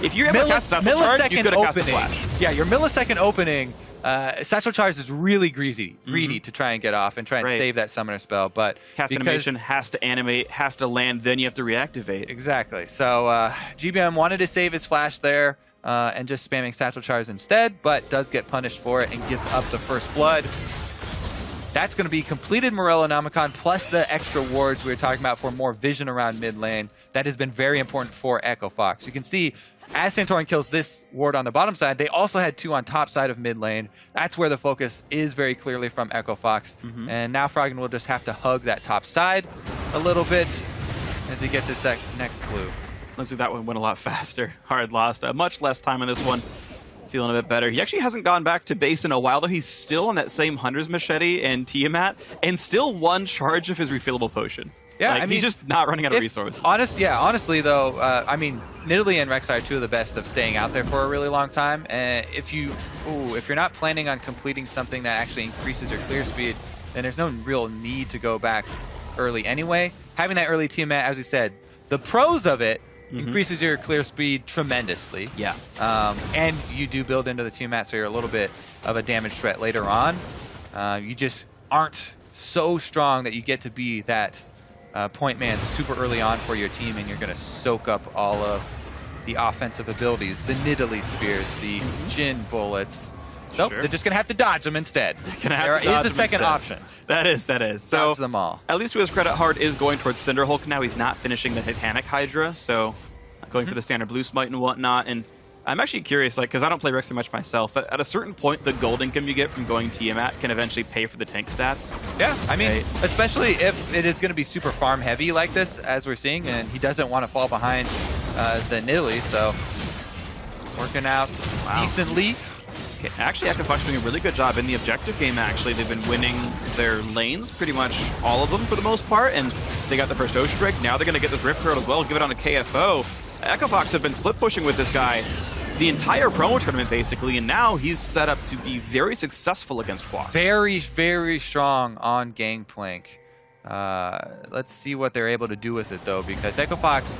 Speaker 7: if you're able to cast Satchel Charge, you could have cast the flash.
Speaker 8: Yeah, your millisecond opening, Satchel Charge is really greedy to try and get off and try and save that summoner spell, but
Speaker 7: cast animation has to animate, has to land, then you have to reactivate.
Speaker 8: Exactly. So GBM wanted to save his flash there and just spamming Satchel Charge instead, but does get punished for it and gives up the first blood. That's going to be completed Morello Nomicon plus the extra wards we were talking about for more vision around mid lane. That has been very important for Echo Fox. You can see as Santorin kills this ward on the bottom side, they also had 2 on top side of mid lane. That's where the focus is very clearly from Echo Fox. And now Froggen will just have to hug that top side a little bit as he gets his next blue.
Speaker 7: Looks like that one went a lot faster. Hard lost much less time on this one. Feeling a bit better. He actually hasn't gone back to base in a while, though. He's still on that same Hunter's Machete and Tiamat, and still 1 charge of his refillable potion.
Speaker 8: Yeah,
Speaker 7: like,
Speaker 8: I mean,
Speaker 7: he's just not running out of resources.
Speaker 8: Honestly, though, I mean, Nidalee and Rek'Sai are 2 of the best of staying out there for a really long time. And if you're not planning on completing something that actually increases your clear speed, then there's no real need to go back early anyway. Having that early Tiamat, as we said, the pros of it increases your clear speed tremendously.
Speaker 7: Yeah.
Speaker 8: And you do build into the Tiamat, so you're a little bit of a damage threat later on. You just aren't so strong that you get to be that point man super early on for your team, and you're going to soak up all of the offensive abilities, the Nidalee spears, the Jhin bullets. So they're just going to have to dodge them instead. There is a second option.
Speaker 7: That is. So
Speaker 8: dodge them all.
Speaker 7: At least to his credit, Hard is going towards Cinderhulk now. He's not finishing the Titanic Hydra, so going for the standard blue smite and whatnot. And I'm actually curious, like, because I don't play Rek'Sai much myself, but at a certain point, the gold income you get from going Tiamat can eventually pay for the tank stats.
Speaker 8: Yeah, I mean, especially if it is going to be super farm heavy like this, as we're seeing, and he doesn't want to fall behind the Nidalee, so working out decently.
Speaker 7: Okay, actually, Echo Fox doing a really good job in the objective game, actually. They've been winning their lanes, pretty much all of them for the most part, and they got the first Ocean Drake. Now they're going to get this Rift Turtle as well, give it on a KFO. Echo Fox have been split pushing with this guy the entire promo tournament, basically, and now he's set up to be very successful against Quas.
Speaker 8: Very, very strong on Gangplank. Let's see what they're able to do with it, though, because Echo Fox,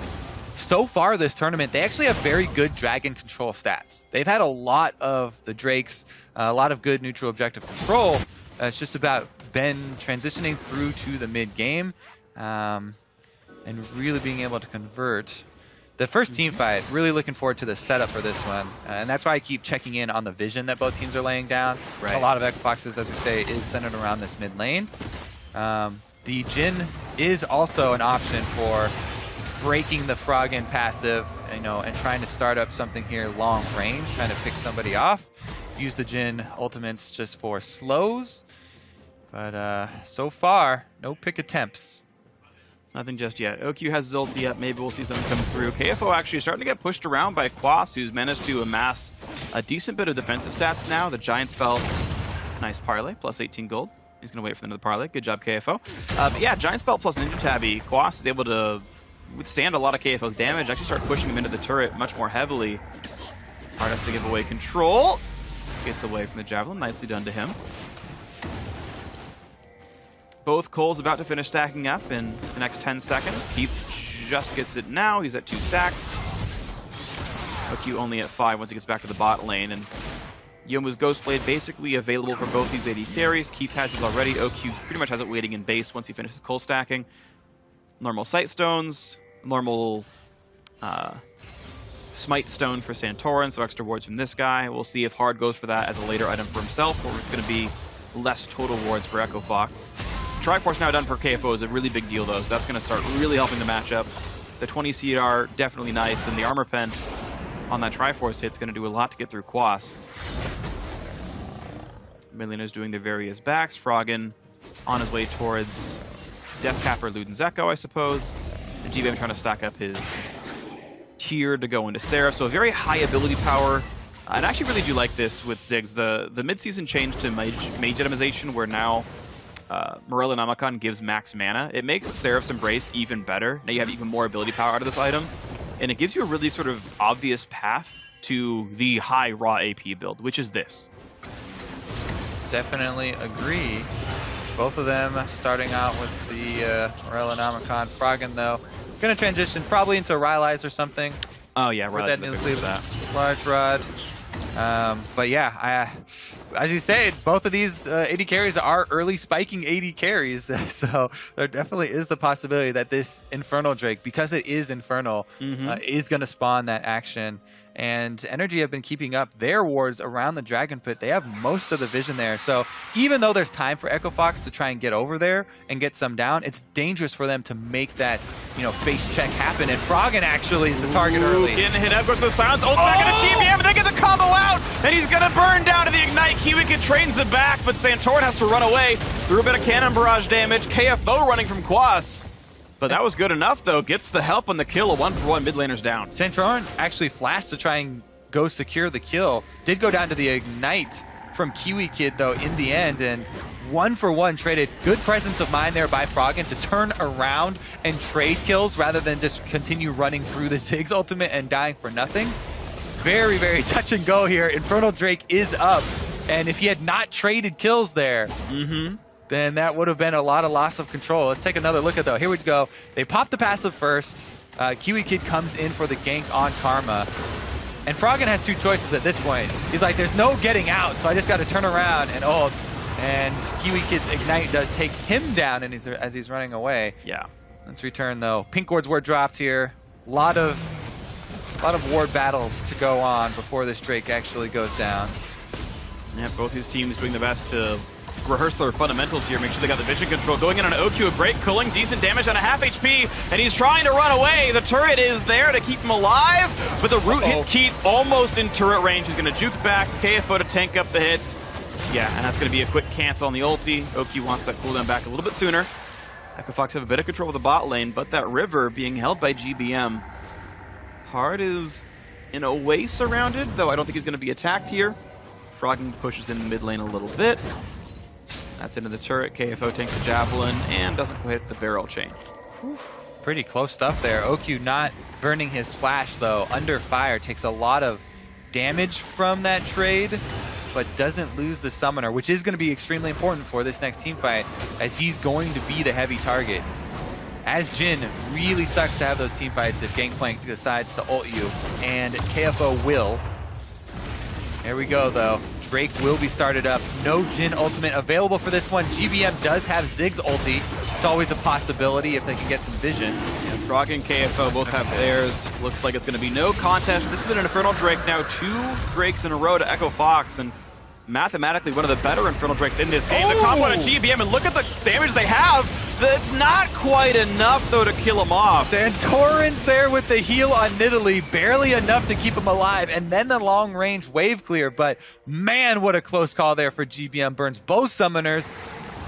Speaker 8: so far this tournament, they actually have very good dragon control stats. They've had a lot of the Drakes, a lot of good neutral objective control. It's just about Ben transitioning through to the mid-game and really being able to convert. The first team fight, really looking forward to the setup for this one. And that's why I keep checking in on the vision that both teams are laying down.
Speaker 7: Right.
Speaker 8: A lot of Echo Foxes, as we say, is centered around this mid lane. The Jhin is also an option for breaking the Froggen passive, and trying to start up something here long range, trying to pick somebody off. Use the Jhin ultimates just for slows. But so far, no pick attempts.
Speaker 7: Nothing just yet. OQ has his ulti up. Maybe we'll see something come through. KFO actually starting to get pushed around by Quas, who's managed to amass a decent bit of defensive stats now. The Giant Spell, nice parlay, plus 18 gold. He's going to wait for another parlay. Good job, KFO. But yeah, Giant Spell plus Ninja Tabby. Quas is able to withstand a lot of KFO's damage. Actually start pushing him into the turret much more heavily. Hard has to give away control. Gets away from the Javelin. Nicely done to him. Both Cole's about to finish stacking up in the next 10 seconds. Keith just gets it now. He's at 2 stacks. OQ only at 5 once he gets back to the bot lane. And Yomu's Ghostblade basically available for both these AD carries. Keith has his already. OQ pretty much has it waiting in base once he finishes Cole stacking. Normal Sight Stones. Normal Smite Stone for Santorin, so extra wards from this guy. We'll see if Hard goes for that as a later item for himself, or it's going to be less total wards for Echo Fox. Triforce now done for KFO is a really big deal, though, so that's going to start really helping the matchup. The 20 CR, definitely nice, and the armor pen on that Triforce hit's going to do a lot to get through Quas. Millionaire's doing their various backs. Froggen on his way towards Death Capper Luden's Echo, I suppose. The GBM trying to stack up his tier to go into Seraph, so a very high ability power. And I actually really do like this with Ziggs. The mid-season change to mage itemization, where now Morella Namakan gives max mana. It makes Seraph's Embrace even better. Now you have even more ability power out of this item, and it gives you a really sort of obvious path to the high raw AP build, which is this.
Speaker 8: Definitely agree. Both of them starting out with the Morella Namakan. Froggen, though, going to transition probably into Rylai's or something.
Speaker 7: Oh, yeah,
Speaker 8: with
Speaker 7: Rylai's
Speaker 8: that new large rod. But yeah, as you say, both of these AD carries are early spiking AD carries, so there definitely is the possibility that this Infernal Drake, because it is Infernal, is going to spawn that action. And NRG have been keeping up their wards around the Dragon Pit. They have most of the vision there. So even though there's time for Echo Fox to try and get over there and get some down, it's dangerous for them to make that, face check happen. And Froggen actually is the target early.
Speaker 7: Getting hit up, goes to the silence. Oh, back into GBM, and they get the combo out, and he's going to burn down to the Ignite. Kiwicket trains it back, but Santorin has to run away through a bit of cannon barrage damage. KFO running from Quas. But that was good enough, though. Gets the help on the kill. A 1-for-1 mid laner's down.
Speaker 8: Santorin actually flashed to try and go secure the kill. Did go down to the Ignite from Kiwi Kid, though, in the end. And 1-for-1 traded. Good presence of mind there by Froggen to turn around and trade kills rather than just continue running through the Ziggs ultimate and dying for nothing. Very, very touch and go here. Infernal Drake is up. And if he had not traded kills there, then that would have been a lot of loss of control. Let's take another look at though. Here we go. They pop the passive first. Kiwi Kid comes in for the gank on Karma. And Froggen has 2 choices at this point. He's like, there's no getting out, so I just got to turn around and ult. And Kiwi Kid's Ignite does take him down as he's running away.
Speaker 7: Yeah.
Speaker 8: Let's return though. Pink wards were dropped here. A lot of ward battles to go on before this Drake actually goes down.
Speaker 7: Yeah, both these teams doing the best to rehearse their fundamentals here, make sure they got the vision control. Going in on an OQ, a break, cooling, decent damage on a half HP, and he's trying to run away. The turret is there to keep him alive, but the root hits Keith almost in turret range. He's going to juke back, KFO to tank up the hits. Yeah, and that's going to be a quick cancel on the ulti. OQ wants that cooldown back a little bit sooner. Echo Fox have a bit of control of the bot lane, but that river being held by GBM. Hard is in a way surrounded, though I don't think he's going to be attacked here. Froggen pushes in the mid lane a little bit. That's into the turret. KFO takes the Javelin and doesn't quite hit the barrel chain.
Speaker 8: Pretty close stuff there. OQ not burning his flash, though. Under fire, takes a lot of damage from that trade, but doesn't lose the summoner, which is going to be extremely important for this next team fight, as he's going to be the heavy target. As Jin, really sucks to have those team fights if Gangplank decides to ult you, and KFO will. There we go, though. Drake will be started up. No Jin ultimate available for this one. GBM does have Ziggs ulti. It's always a possibility if they can get some vision.
Speaker 7: Yeah, Frog and KFO both have theirs. Looks like it's going to be no contest. This is an Infernal Drake now. 2 Drakes in a row to Echo Fox, and mathematically one of the better Infernal Drakes in this game. The combo on GBM, and look at the damage they have. It's not quite enough, though, to kill him off.
Speaker 8: Santorin's there with the heal on Nidalee, barely enough to keep him alive, and then the long-range wave clear. But man, what a close call there for GBM. Burns both summoners,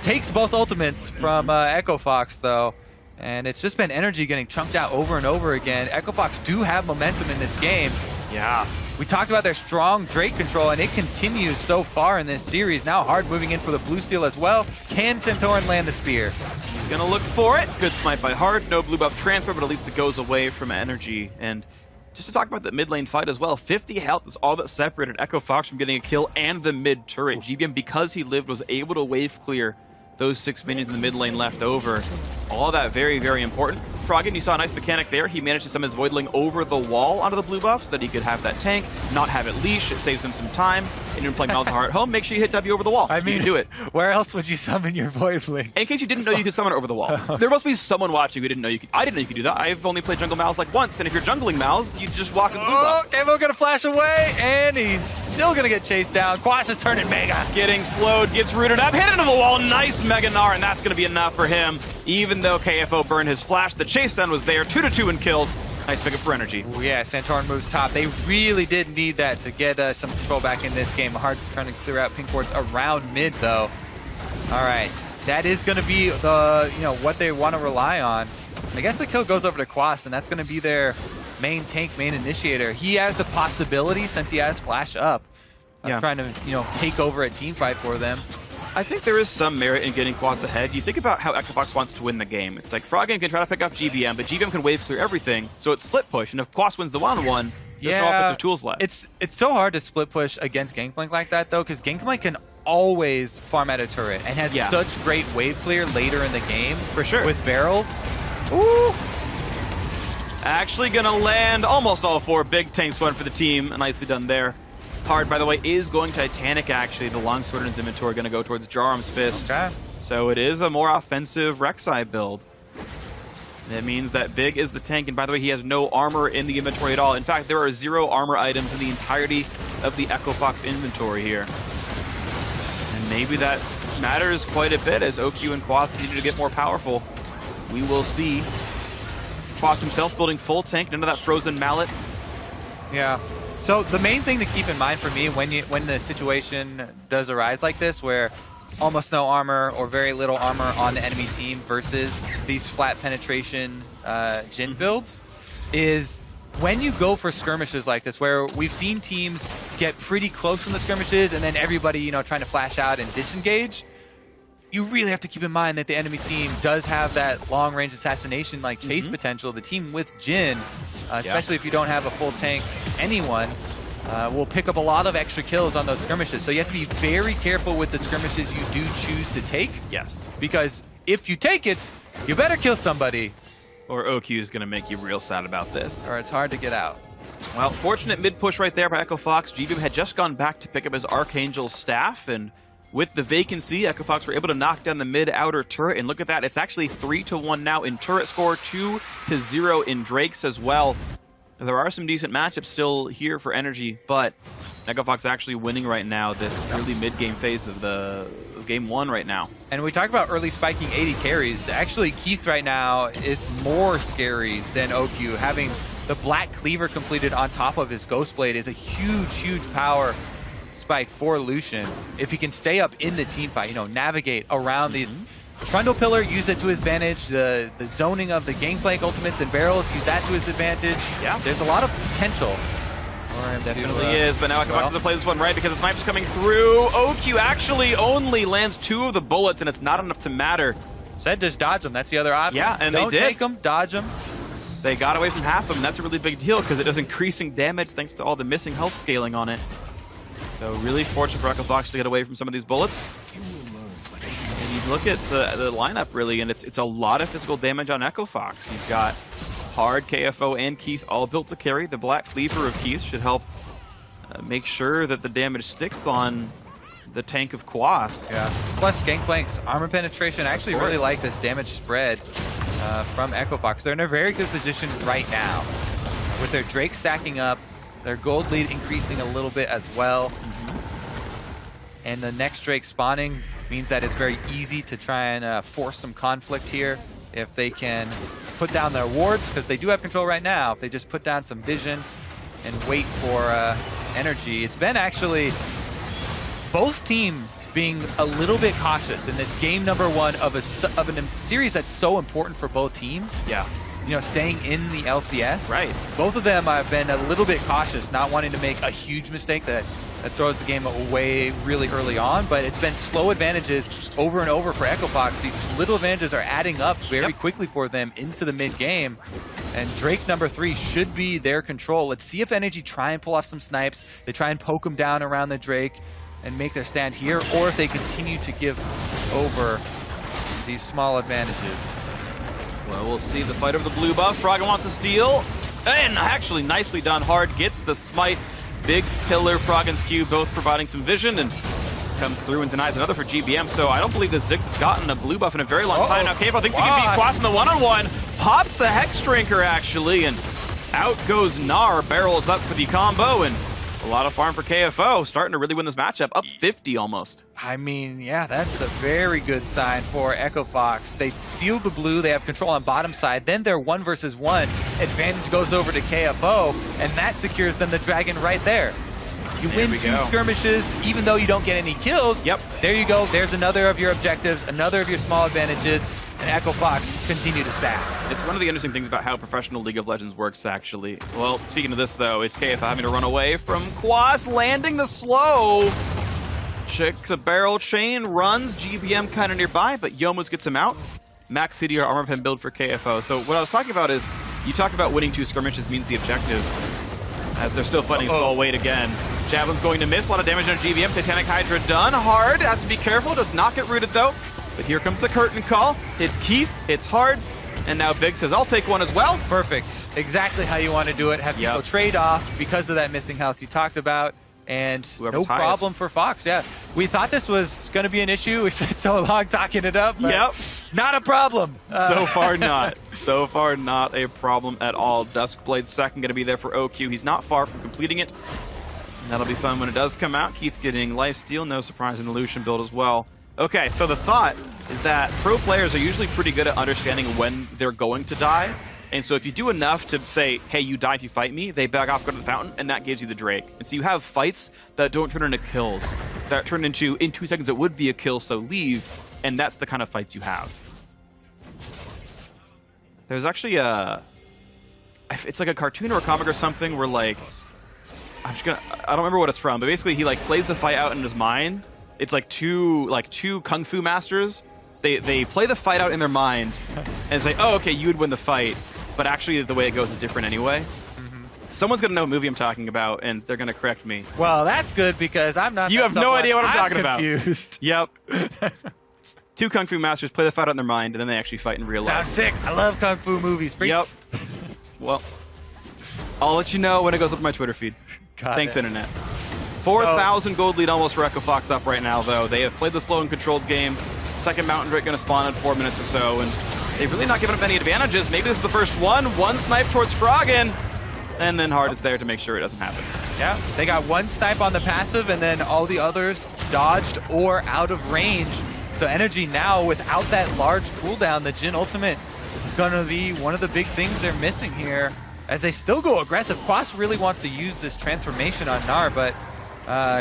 Speaker 8: takes both ultimates from Echo Fox, though. And it's just been NRG getting chunked out over and over again. Echo Fox do have momentum in this game.
Speaker 7: Yeah.
Speaker 8: We talked about their strong Drake control, and it continues so far in this series. Now Hard moving in for the blue steal as well. Can Santorin land the spear?
Speaker 7: He's gonna look for it. Good smite by Hard. No blue buff transfer, but at least it goes away from NRG. And just to talk about the mid lane fight as well, 50 health is all that separated Echo Fox from getting a kill and the mid turret. GBM, because he lived, was able to wave clear those 6 minions in the mid lane left over. All that very, very important. Froggen, you saw a nice mechanic there. He managed to summon his Voidling over the wall onto the blue buff so that he could have that tank, not have it leash. It saves him some time. And you're playing Malzahar at home, make sure you hit W over the wall.
Speaker 8: I mean,
Speaker 7: you can do it.
Speaker 8: Where else would you summon your Voidling?
Speaker 7: In case you didn't know you could summon it over the wall. There must be someone watching who didn't know you could. I didn't know you could do that. I've only played Jungle Malz like once, and if you're jungling Malz, you just walk in blue buff.
Speaker 8: Evo gonna flash away, and he's still gonna get chased down. Quas is turning Mega.
Speaker 7: Getting slowed, gets rooted up, hit into the wall. Nice Mega Gnar, and that's going to be enough for him. Even though KFO burned his flash, the chase down was there. 2-2 in kills. Nice pickup for NRG.
Speaker 8: Ooh, yeah, Santorin moves top. They really did need that to get some control back in this game. Hard trying to clear out pink wards around mid, though. All right, that is going to be the what they want to rely on. I guess the kill goes over to Quas, and that's going to be their main tank, main initiator. He has the possibility, since he has flash up, of trying to take over a team fight for them.
Speaker 7: I think there is some merit in getting Quas ahead. You think about how Echo Fox wants to win the game. It's like Froggen can try to pick up GBM, but GBM can wave clear everything, so it's split push. And if Quas wins the 1-1, there's no offensive tools left.
Speaker 8: It's so hard to split push against Gangplank like that, though, because Gangplank can always farm at a turret and has such great wave clear later in the game.
Speaker 7: For sure.
Speaker 8: With barrels. Ooh!
Speaker 7: Actually gonna land almost all 4 big tanks, one for the team. Nicely done there. Hard, by the way, is going Titanic, actually. The longsword in his inventory going to go towards Jarum's Fist.
Speaker 8: Okay.
Speaker 7: So it is a more offensive Rek'Sai build. That means that Big is the tank, and by the way, he has no armor in the inventory at all. In fact, there are 0 armor items in the entirety of the Echo Fox inventory here. And maybe that matters quite a bit as OQ and Quas continue to get more powerful. We will see. Quas himself building full tank into that frozen mallet.
Speaker 8: Yeah. So the main thing to keep in mind for me when the situation does arise like this, where almost no armor or very little armor on the enemy team versus these flat penetration Jhin builds, is when you go for skirmishes like this, where we've seen teams get pretty close from the skirmishes and then everybody trying to flash out and disengage. You really have to keep in mind that the enemy team does have that long-range assassination like chase potential. The team with Jhin, especially if you don't have a full tank, anyone will pick up a lot of extra kills on those skirmishes. So you have to be very careful with the skirmishes you do choose to take.
Speaker 7: Yes.
Speaker 8: Because if you take it, you better kill somebody.
Speaker 7: Or OQ is going to make you real sad about this.
Speaker 8: Or it's hard to get out.
Speaker 7: Well, fortunate mid-push right there by Echo Fox. GBM had just gone back to pick up his Archangel staff, and with the vacancy, Echo Fox were able to knock down the mid-outer turret, and look at that. It's actually 3-1 now in turret score, 2-0 in Drakes as well. There are some decent matchups still here for NRG, but Echo Fox actually winning right now this early mid-game phase of the game 1 right now.
Speaker 8: And we talk about early spiking 80 carries. Actually, Keith right now is more scary than OQ. Having the Black Cleaver completed on top of his Ghost Blade is a huge, huge power spike for Lucian. If he can stay up in the team fight, navigate around these. Trundle Pillar, use it to his advantage. The zoning of the Gangplank ultimates and barrels, use that to his advantage.
Speaker 7: Yeah.
Speaker 8: There's a lot of potential for him.
Speaker 7: Definitely is, but now I can have to play this one right because the sniper's coming through. OQ actually only lands 2 of the bullets, and it's not enough to matter.
Speaker 8: Said just dodge them. That's the other option.
Speaker 7: Yeah, and
Speaker 8: Don't
Speaker 7: they did.
Speaker 8: take them, dodge them.
Speaker 7: They got away from half of them, and that's a really big deal because it does increasing damage thanks to all the missing health scaling on it. So really fortunate for Echo Fox to get away from some of these bullets. And you look at the lineup really, and it's a lot of physical damage on Echo Fox. You've got Hard, KFO, and Keith all built to carry. The Black Cleaver of Keith should help make sure that the damage sticks on the tank of Quas.
Speaker 8: Yeah. Plus Gangplank's armor penetration. I actually really like this damage spread from Echo Fox. They're in a very good position right now with their Drake stacking up, their gold lead increasing a little bit as well. And the next Drake spawning means that it's very easy to try and force some conflict here. If they can put down their wards, because they do have control right now, if they just put down some vision and wait for NRG. It's been actually both teams being a little bit cautious in this game number 1 of a series that's so important for both teams.
Speaker 7: Yeah.
Speaker 8: You know, staying in the LCS.
Speaker 7: Right.
Speaker 8: Both of them have been a little bit cautious, not wanting to make a huge mistake that throws the game away really early on, but it's been slow advantages over and over for Echo Fox. These little advantages are adding up very quickly for them into the mid-game, and Drake number 3 should be their control. Let's see if NRG try and pull off some snipes. They try and poke them down around the Drake and make their stand here, or if they continue to give over these small advantages.
Speaker 7: Well, we'll see the fight over the blue buff. Froggen wants to steal, and actually nicely done. Hard gets the smite. Biggs, Pillar, Froggen's Q both providing some vision, and comes through and denies another for GBM. So I don't believe that Ziggs has gotten a blue buff in a very long time. Now KFO thinks he can beat Quas in the one-on-one. Pops the Hex Drinker, actually, and out goes Gnar. Barrels up for the combo, and a lot of farm for KFO, starting to really win this matchup, up 50 almost.
Speaker 8: I mean, yeah, that's a very good sign for Echo Fox. They steal the blue, they have control on bottom side, then their 1 versus 1 advantage goes over to KFO, and that secures them the dragon right there. You win 2 skirmishes, even though you don't get any kills.
Speaker 7: Yep.
Speaker 8: There you go, there's another of your objectives, another of your small advantages, and Echo Fox continue to stack.
Speaker 7: It's one of the interesting things about how professional League of Legends works, actually. Well, speaking of this, though, it's KFO having to run away from Quas, landing the slow. Checks a barrel chain, runs, GBM kind of nearby, but Yomus gets him out. Max CDR armor pen build for KFO. So what I was talking about is, you talk about winning 2 skirmishes means the objective, as they're still fighting full weight again. Javelin's going to miss, a lot of damage on GBM. Titanic Hydra done. Hard, has to be careful, does not get rooted though. But here comes the curtain call. Hits Keith, hits Hard, and now Big says, I'll take one as well.
Speaker 8: Perfect. Exactly how you want to do it. Have people trade off because of that missing health you talked about. And no problem for Fox. Yeah, we thought this was going to be an issue. We spent so long talking it up. But not a problem.
Speaker 7: So far not. So far not a problem at all. Duskblade's second going to be there for OQ. He's not far from completing it. And that'll be fun when it does come out. Keith getting lifesteal. No surprise in the Lucian build as well. Okay, so the thought is that pro players are usually pretty good at understanding when they're going to die. And so if you do enough to say, hey, you die if you fight me, they back off, go to the fountain, and that gives you the Drake. And so you have fights that don't turn into kills, that turn into, in 2 seconds, it would be a kill, so leave. And that's the kind of fights you have. There's actually it's like a cartoon or a comic or something where, like, I don't remember what it's from, but basically he, like, plays the fight out in his mind. It's like two kung fu masters. They play the fight out in their mind and say, oh, okay, you would win the fight. But actually, the way it goes is different anyway. Someone's going to know what movie I'm talking about, and they're going to correct me.
Speaker 8: Well, that's good, because I'm not.
Speaker 7: You have no idea what I'm talking
Speaker 8: confused.
Speaker 7: Yep. 2 kung fu masters play the fight out in their mind, and then they actually fight in real life.
Speaker 8: Sounds sick. I love kung fu movies.
Speaker 7: Yep. Well, I'll let you know when it goes up on my Twitter feed. Thanks, Internet. 4,000 gold lead almost for Echo Fox up right now, though. They have played the slow and controlled game. Second Mountain Drake going to spawn in 4 minutes or so, and they've really not given up any advantages. Maybe this is the first one. One snipe towards Froggen, and then Hard is there to make sure it doesn't happen.
Speaker 8: Yeah, they got 1 snipe on the passive, and then all the others dodged or out of range. So NRG now, without that large cooldown, the Jhin ultimate is going to be one of the big things they're missing here, as they still go aggressive. Quas really wants to use this transformation on Gnar, but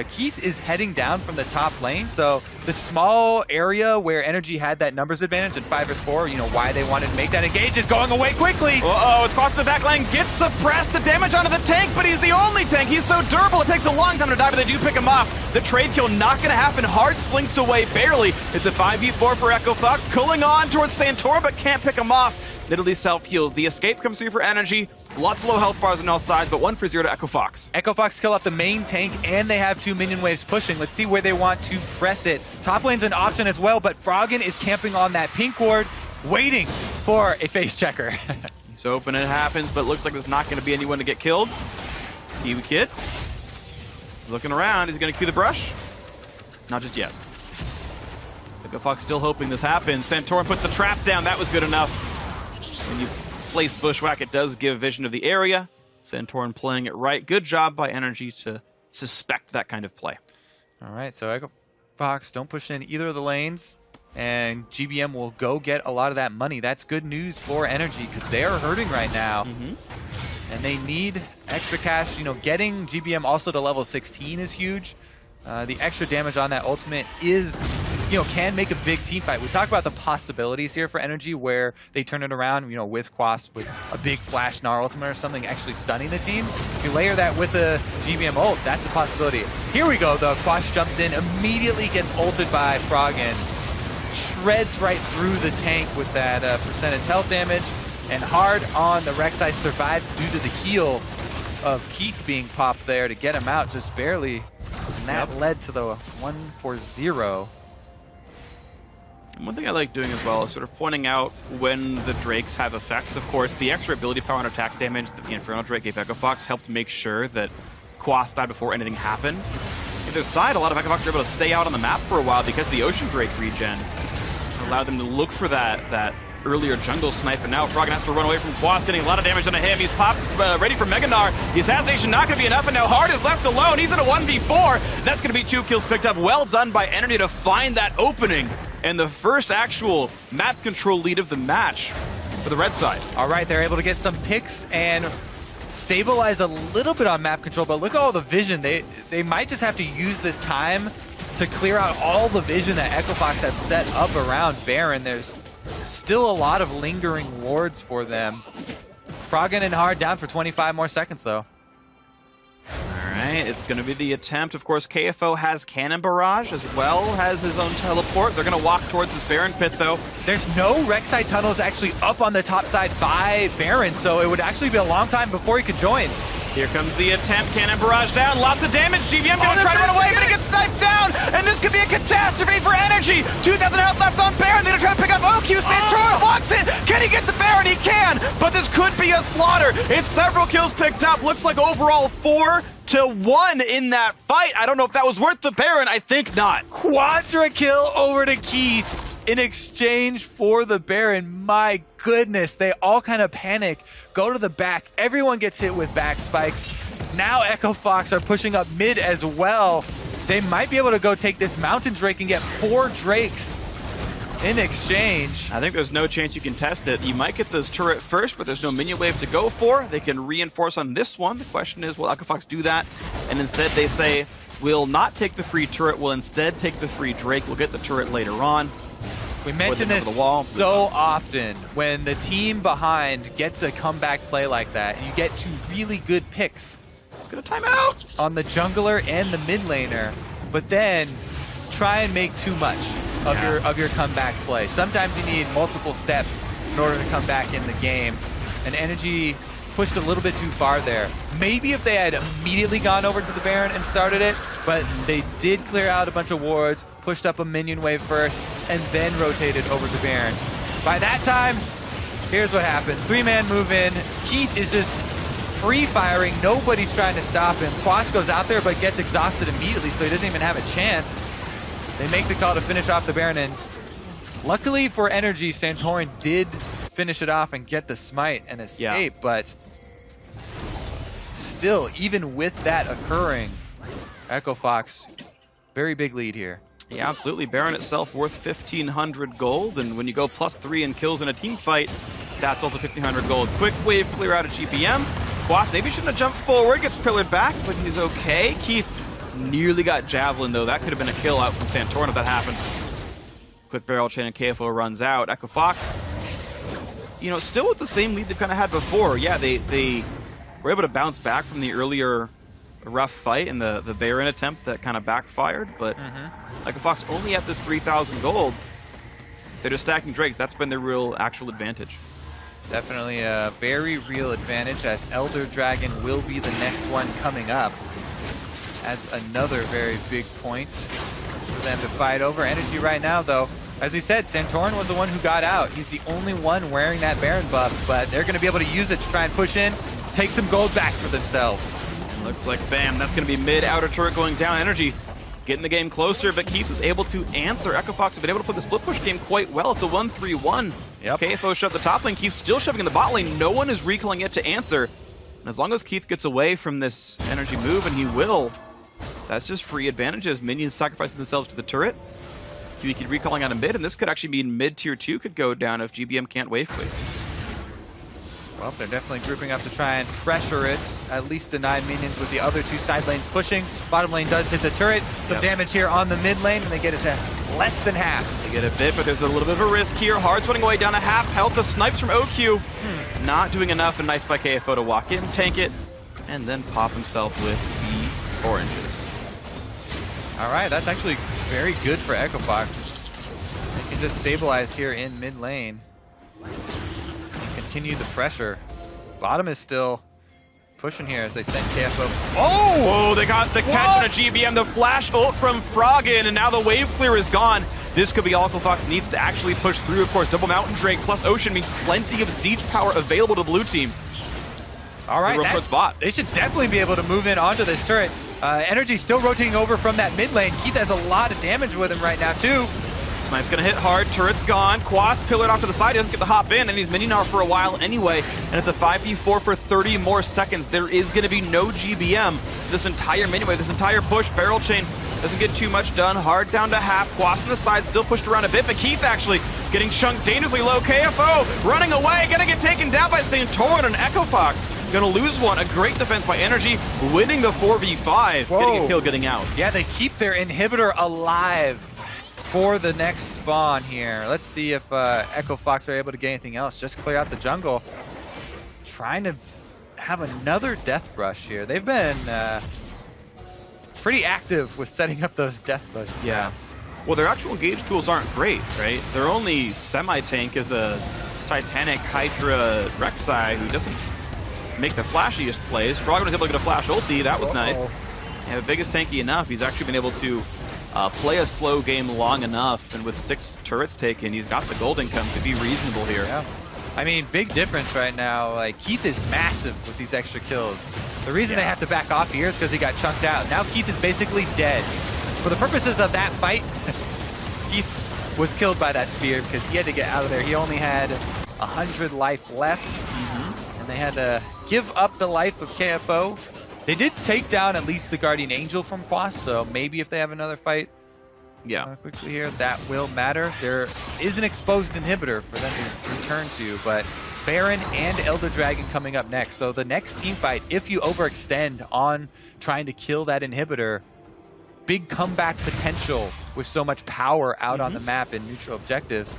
Speaker 8: Keith is heading down from the top lane, so the small area where NRG had that numbers advantage in 5 vs 4, you know, why they wanted to make that engage is going away quickly.
Speaker 7: Uh-oh, it's crossed the back lane, gets suppressed, the damage onto the tank, but he's the only tank. He's so durable, it takes a long time to die, but they do pick him off. The trade kill not going to happen. Hard slinks away barely. It's a 5v4 for Echo Fox, cooling on towards Santorum, but can't pick him off. Italy self-heals. The escape comes through for NRG. Lots of low health bars on all sides, but 1 for 0 to Echo Fox.
Speaker 8: Echo Fox kill off the main tank, and they have 2 minion waves pushing. Let's see where they want to press it. Top lane's an option as well, but Froggen is camping on that pink ward, waiting for a face checker.
Speaker 7: He's hoping it happens, but looks like there's not going to be anyone to get killed. Kiwi Kid. He's looking around. He's going to cue the brush. Not just yet. Echo Fox still hoping this happens. Santorum puts the trap down. That was good enough. When you place Bushwhack, it does give vision of the area. Santorum playing it right. Good job by NRG to suspect that kind of play.
Speaker 8: All right, so Echo Fox don't push in either of the lanes, and GBM will go get a lot of that money. That's good news for NRG, because they are hurting right now. And they need extra cash. You know, getting GBM also to level 16 is huge. The extra damage on that ultimate is, can make a big team fight. We talk about the possibilities here for NRG where they turn it around, with Quas, with a big flash Gnar ultimate or something actually stunning the team. If you layer that with a GBM ult, that's a possibility. Here we go though, Quas jumps in, immediately gets ulted by Froggen, shreds right through the tank with that percentage health damage, and hard on the Rek'Sai survives due to the heal of Keith being popped there to get him out just barely. And that led to the 1-4-0.
Speaker 7: One thing I like doing as well is sort of pointing out when the Drakes have effects. Of course, the extra ability power and attack damage that the Inferno Drake gave Echo Fox helped make sure that Quas died before anything happened. On the other side, a lot of Echo Fox were able to stay out on the map for a while because of the Ocean Drake regen. It allowed them to look for that earlier jungle snipe, and now Froggen has to run away from Quas, getting a lot of damage onto him. He's popped, ready for Mega Gnar. The assassination not going to be enough, and now Hard is left alone. He's in a 1v4. That's going to be 2 kills picked up. Well done by NRG to find that opening. And the first actual map control lead of the match for the red side.
Speaker 8: All right, they're able to get some picks and stabilize a little bit on map control, but look at all the vision. They might just have to use this time to clear out all the vision that Echo Fox have set up around Baron. There's still a lot of lingering wards for them. Froggen and Hard down for 25 more seconds, though.
Speaker 7: Alright, it's going to be the attempt. Of course, KFO has Cannon Barrage as well as his own teleport. They're going to walk towards his Baron pit, though.
Speaker 8: There's no Rek'Sai tunnels actually up on the top side by Baron, so it would actually be a long time before he could join.
Speaker 7: Here comes the attempt. Cannon Barrage down. Lots of damage. GBM going to try to run away, but he gets sniped down. And this could be a catastrophe for NRG. 2,000 health left on Baron. They're going to try to pick up OQ. Santorin wants it. Can he get the Baron? He can. But this could be a slaughter. It's several kills picked up. Looks like overall 4-1 in that fight. I don't know if that was worth the Baron. I think not.
Speaker 8: Quadra kill over to Keith in exchange for the Baron. My goodness, they all kind of panic, go to the back. Everyone gets hit with back spikes. Now Echo Fox are pushing up mid as well. They might be able to go take this Mountain Drake and get 4 Drakes in exchange.
Speaker 7: I think there's no chance you can test it. You might get this turret first, but there's no minion wave to go for. They can reinforce on this one. The question is, will Echo Fox do that? And instead they say, we'll not take the free turret, we'll instead take the free Drake. We'll get the turret later on.
Speaker 8: We mention this so often. When the team behind gets a comeback play like that, and you get 2 really good picks.
Speaker 7: It's going to time out
Speaker 8: on the jungler and the mid laner, but then try and make too much of your comeback play. Sometimes you need multiple steps in order to come back in the game, and NRG pushed a little bit too far there. Maybe if they had immediately gone over to the Baron and started it, but they did clear out a bunch of wards, pushed up a minion wave first, and then rotated over to Baron. By that time, here's what happens. 3-man move in. Keith is just free firing. Nobody's trying to stop him. Quas goes out there but gets exhausted immediately, so he doesn't even have a chance. They make the call to finish off the Baron, and luckily for NRG, Santorin did finish it off and get the smite and escape, but still, even with that occurring, Echo Fox, very big lead here.
Speaker 7: Yeah, absolutely. Baron itself worth 1,500 gold, and when you go +3 in kills in a team fight, that's also 1,500 gold. Quick wave clear out of GPM. Quas maybe shouldn't have jumped forward, gets pillared back, but he's okay. Keith nearly got Javelin, though. That could have been a kill out from Santorin if that happened. Quick barrel chain and KFO runs out. Echo Fox, still with the same lead they've kind of had before. Yeah, they were able to bounce back from the earlier rough fight in the Baron attempt that kind of backfired, but Echo Fox only at this 3,000 gold. They're just stacking Drakes. That's been their real actual advantage.
Speaker 8: Definitely a very real advantage, as Elder Dragon will be the next one coming up. That's another very big point for them to fight over. NRG right now, though, as we said, Santorin was the one who got out. He's the only one wearing that Baron buff, but they're going to be able to use it to try and push in, take some gold back for themselves.
Speaker 7: Looks like, bam, that's going to be mid, outer turret going down. NRG getting the game closer, but Keith was able to answer. Echo Fox have been able to play the split push game quite well. It's a 1-3-1.
Speaker 8: Yep.
Speaker 7: KFO shoved the top lane. Keith still shoving in the bot lane. No one is recalling yet to answer. And as long as Keith gets away from this NRG move, and he will, that's just free advantages. Minions sacrificing themselves to the turret. QE recalling on a mid, and this could actually mean mid tier 2 could go down if GBM can't wave clear.
Speaker 8: Well, they're definitely grouping up to try and pressure it, at least deny minions with the other two side lanes pushing. Bottom lane does hit the turret. Some damage here on the mid lane, and they get it to less than half.
Speaker 7: They get a bit, but there's a little bit of a risk here. Hard's running away down to half health. The snipes from OQ not doing enough, and nice by KFO to walk in, tank it, and then pop himself with the oranges.
Speaker 8: All right, that's actually very good for Echo Fox. They can just stabilize here in mid lane and continue the pressure. Bottom is still pushing here as they send KFO.
Speaker 7: Oh! Whoa, they got the catch on a GBM, the flash ult from Froggen, and now the wave clear is gone. This could be all Echo Fox needs to actually push through. Of course, double Mountain Drake plus Ocean means plenty of siege power available to blue team.
Speaker 8: All right,
Speaker 7: spot.
Speaker 8: They should definitely be able to move in onto this turret. NRG still rotating over from that mid lane. Keith has a lot of damage with him right now, too.
Speaker 7: Snipe's gonna hit hard, turret's gone. Quas pillared off to the side, he doesn't get the hop in, and he's minion for a while anyway. And it's a 5v4 for 30 more seconds. There is gonna be no GBM this entire minion wave, this entire push. Barrel chain doesn't get too much done. Hard down to half. Quas on the side, still pushed around a bit, but Keith actually getting chunked dangerously low. KFO running away, gonna get taken down by Santorin, and Echo Fox gonna lose one. A great defense by NRG, winning the 4v5, getting a kill, getting out.
Speaker 8: Yeah, they keep their inhibitor alive for the next spawn here. Let's see if Echo Fox are able to get anything else. Just clear out the jungle. Trying to have another death rush here. They've been pretty active with setting up those death rush traps.
Speaker 7: Well, their actual engage tools aren't great, right? Their only semi-tank is a Titanic Hydra Rek'Sai who doesn't make the flashiest plays. Froggen was able to get a flash ulti. That was nice. Yeah, the biggest tanky enough. He's actually been able to play a slow game long enough, and with 6 turrets taken, he's got the gold income to be reasonable here.
Speaker 8: Yeah. I mean, big difference right now. Like, Keith is massive with these extra kills. The reason they have to back off here is because he got chunked out. Now Keith is basically dead. For the purposes of that fight, Keith was killed by that spear because he had to get out of there. He only had 100 life left, and they had to give up the life of KFO. They did take down at least the Guardian Angel from Quas, so maybe if they have another fight quickly here, that will matter. There is an exposed inhibitor for them to return to, but Baron and Elder Dragon coming up next. So the next team fight, if you overextend on trying to kill that inhibitor, big comeback potential with so much power out on the map in neutral objectives.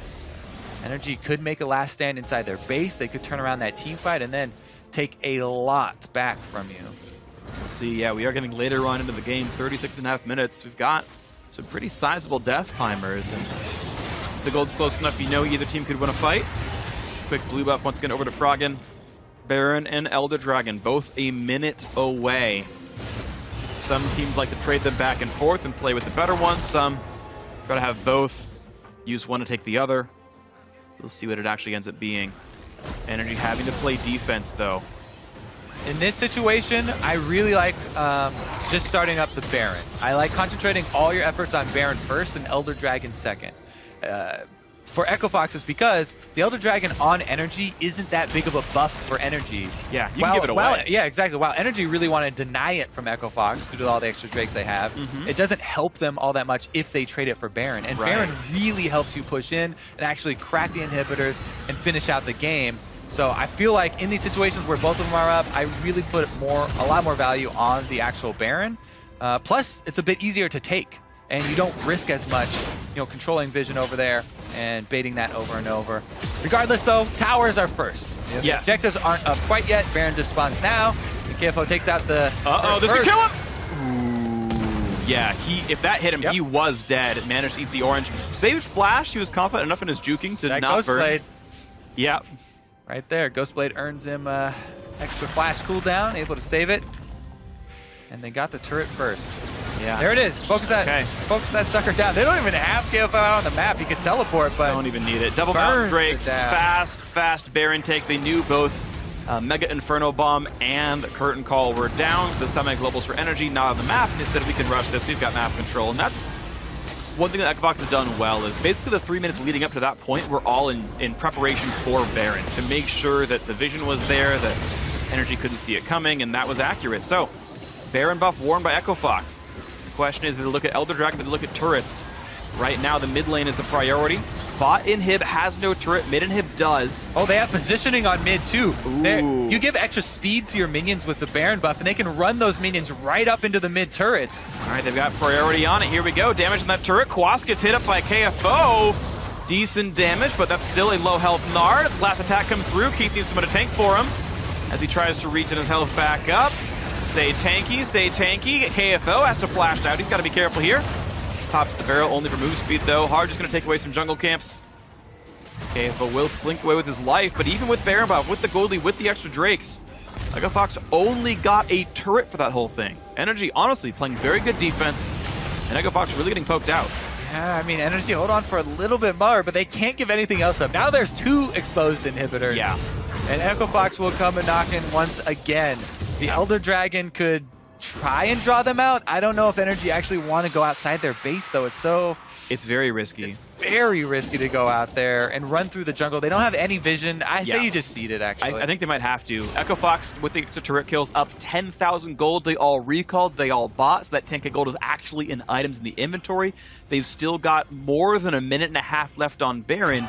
Speaker 8: NRG could make a last stand inside their base. They could turn around that team fight and then take a lot back from you.
Speaker 7: We'll see. Yeah, we are getting later on into the game, 36.5 minutes. We've got some pretty sizable death timers, and the gold's close enough. You know either team could win a fight. Quick blue buff once again over to Froggen. Baron and Elder Dragon, both a minute away. Some teams like to trade them back and forth and play with the better one. Some try to have both, use one to take the other. We'll see what it actually ends up being. NRG having to play defense, though.
Speaker 8: In this situation, I really like just starting up the Baron. I like concentrating all your efforts on Baron first and Elder Dragon second. For Echo Fox is because the Elder Dragon on NRG isn't that big of a buff for NRG.
Speaker 7: Yeah, you can give it away.
Speaker 8: Yeah, exactly. While NRG really want to deny it from Echo Fox due to all the extra Drakes they have, it doesn't help them all that much if they trade it for Baron. And Baron really helps you push in and actually crack the inhibitors and finish out the game. So I feel like in these situations where both of them are up, I really put a lot more value on the actual Baron. Plus, it's a bit easier to take, and you don't risk as much, controlling vision over there and baiting that over and over. Regardless, though, towers are first. The objectives aren't up quite yet. Baron just spawns now. And KFO takes out the...
Speaker 7: this could kill him! Ooh, yeah, if that hit him, he was dead. Managed to eat the orange. Saved Flash. He was confident enough in his juking to not burn.
Speaker 8: Ghostblade.
Speaker 7: Yeah.
Speaker 8: Right there. Ghostblade earns him extra flash cooldown, able to save it. And they got the turret first.
Speaker 7: Yeah.
Speaker 8: There it is. Focus that sucker down. They don't even have KFO out on the map. He can teleport, but
Speaker 7: don't even need it. Double Mountain Drake, fast Baron take. They knew both Mega Inferno Bomb and Curtain Call were down. The semi-globals for NRG not on the map, and they said we can rush this. We've got map control, and that's one thing that Echo Fox has done well is basically the 3 minutes leading up to that point were all in preparation for Baron to make sure that the vision was there, that NRG couldn't see it coming, and that was accurate. So, Baron buff worn by Echo Fox. The question is, do they look at Elder Dragon, do they look at turrets? Right now, the mid lane is the priority. Bot inhib has no turret, mid inhib does.
Speaker 8: Oh, they have positioning on mid too. You give extra speed to your minions with the Baron buff, and they can run those minions right up into the mid turrets.
Speaker 7: All right, they've got priority on it. Here we go. Damage on that turret. Quas gets hit up by KFO. Decent damage, but that's still a low health Nard. Last attack comes through. Keith needs someone to tank for him as he tries to regen his health back up. Stay tanky, stay tanky. KFO has to flash out. He's got to be careful here. Pops the barrel only for move speed though. Hard just going to take away some jungle camps. KFO will slink away with his life, but even with Baron buff, with the Goldie, with the extra Drakes, Echo Fox only got a turret for that whole thing. NRG honestly playing very good defense, and Echo Fox really getting poked out.
Speaker 8: Yeah, I mean, NRG hold on for a little bit more, but they can't give anything else up. Now there's 2 exposed inhibitors.
Speaker 7: Yeah.
Speaker 8: And Echo Fox will come and knock in once again. The Elder Dragon could try and draw them out. I don't know if NRG actually want to go outside their base, though.
Speaker 7: It's very risky.
Speaker 8: It's very risky to go out there and run through the jungle. They don't have any vision. I say you just seed it, actually.
Speaker 7: I think they might have to. Echo Fox, with the extra turret kills, up 10,000 gold. They all recalled, they all bought, so that 10k gold is actually in items in the inventory. They've still got more than a minute and a half left on Baron,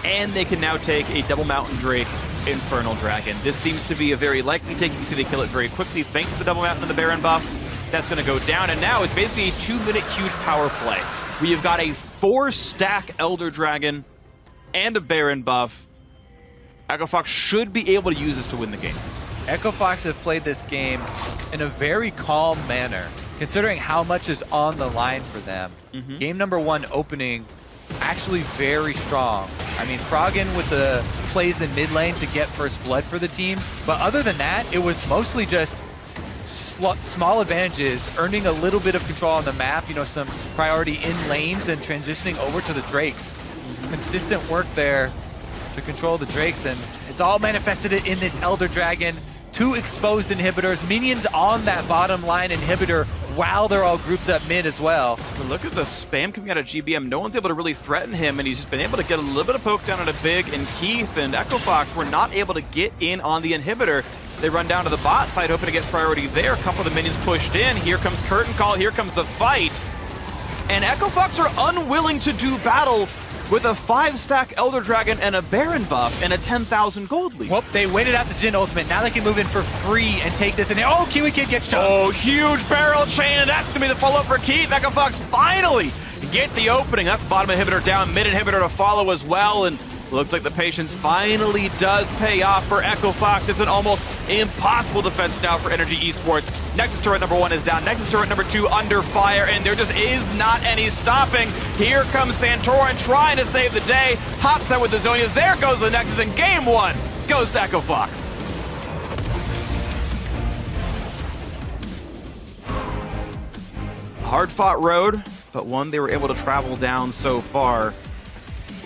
Speaker 7: and they can now take a double Mountain Drake Infernal Dragon. This seems to be a very likely take. You can see they kill it very quickly thanks to the double Mountain and the Baron buff. That's going to go down, and now it's basically a 2-minute huge power play. We have got a 4-stack Elder Dragon and a Baron buff. Echo Fox should be able to use this to win the game.
Speaker 8: Echo Fox have played this game in a very calm manner, considering how much is on the line for them. Game number 1 opening actually very strong. I mean, Froggen with the plays in mid lane to get first blood for the team, but other than that, it was mostly just small advantages, earning a little bit of control on the map, you know, some priority in lanes and transitioning over to the Drakes. Consistent work there to control the Drakes, and it's all manifested in this Elder Dragon. 2 exposed inhibitors, minions on that bottom line inhibitor while they're all grouped up mid as well.
Speaker 7: But look at the spam coming out of GBM. No one's able to really threaten him, and he's just been able to get a little bit of poke down on a Big, and Keith and Echo Fox were not able to get in on the inhibitor. They run down to the bot side, hoping to get priority there. A couple of the minions pushed in. Here comes Curtain Call. Here comes the fight. And Echo Fox are unwilling to do battle with a 5-stack Elder Dragon and a Baron buff and a 10,000 gold lead.
Speaker 8: Well, they waited out the Jhin ultimate. Now they can move in for free and take this. And oh, Kiwi Kid gets chunked.
Speaker 7: Oh, huge barrel chain, and that's going to be the follow-up for Keith. Echo Fox finally get the opening. That's bottom inhibitor down, mid inhibitor to follow as well, and looks like the patience finally does pay off for Echo Fox. It's an almost impossible defense now for NRG Esports. Nexus turret number 1 is down. Nexus turret number 2 under fire, and there just is not any stopping. Here comes Santorin trying to save the day. Hops out with the Zonias. There goes the Nexus, and game 1 goes to Echo Fox. Hard-fought road, but one they were able to travel down so far.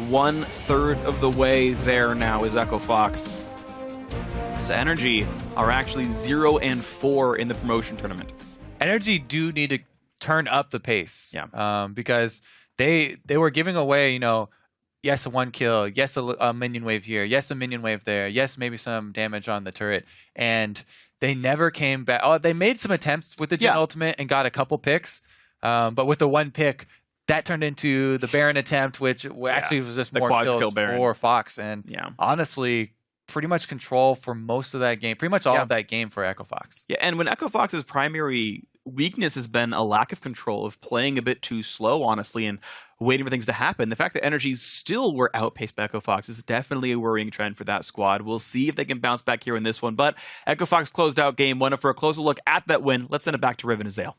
Speaker 7: 1/3 of the way there now is Echo Fox. So NRG are actually 0-4 in the promotion tournament.
Speaker 8: NRG do need to turn up the pace.
Speaker 7: Yeah.
Speaker 8: Because they were giving away, you know, yes, a 1 kill, yes, a minion wave here, yes, a minion wave there, yes, maybe some damage on the turret, and they never came back. Oh, they made some attempts with the Jhin ultimate and got a couple picks, but with the 1 pick, that turned into the Baron attempt, which actually was just more kills for Fox. And honestly, pretty much control for most of that game, pretty much all of that game for Echo Fox.
Speaker 7: Yeah, and when Echo Fox's primary weakness has been a lack of control, of playing a bit too slow, honestly, and waiting for things to happen, the fact that NRG still were outpaced by Echo Fox is definitely a worrying trend for that squad. We'll see if they can bounce back here in this one, but Echo Fox closed out game 1, and for a closer look at that win, let's send it back to Riven Azale.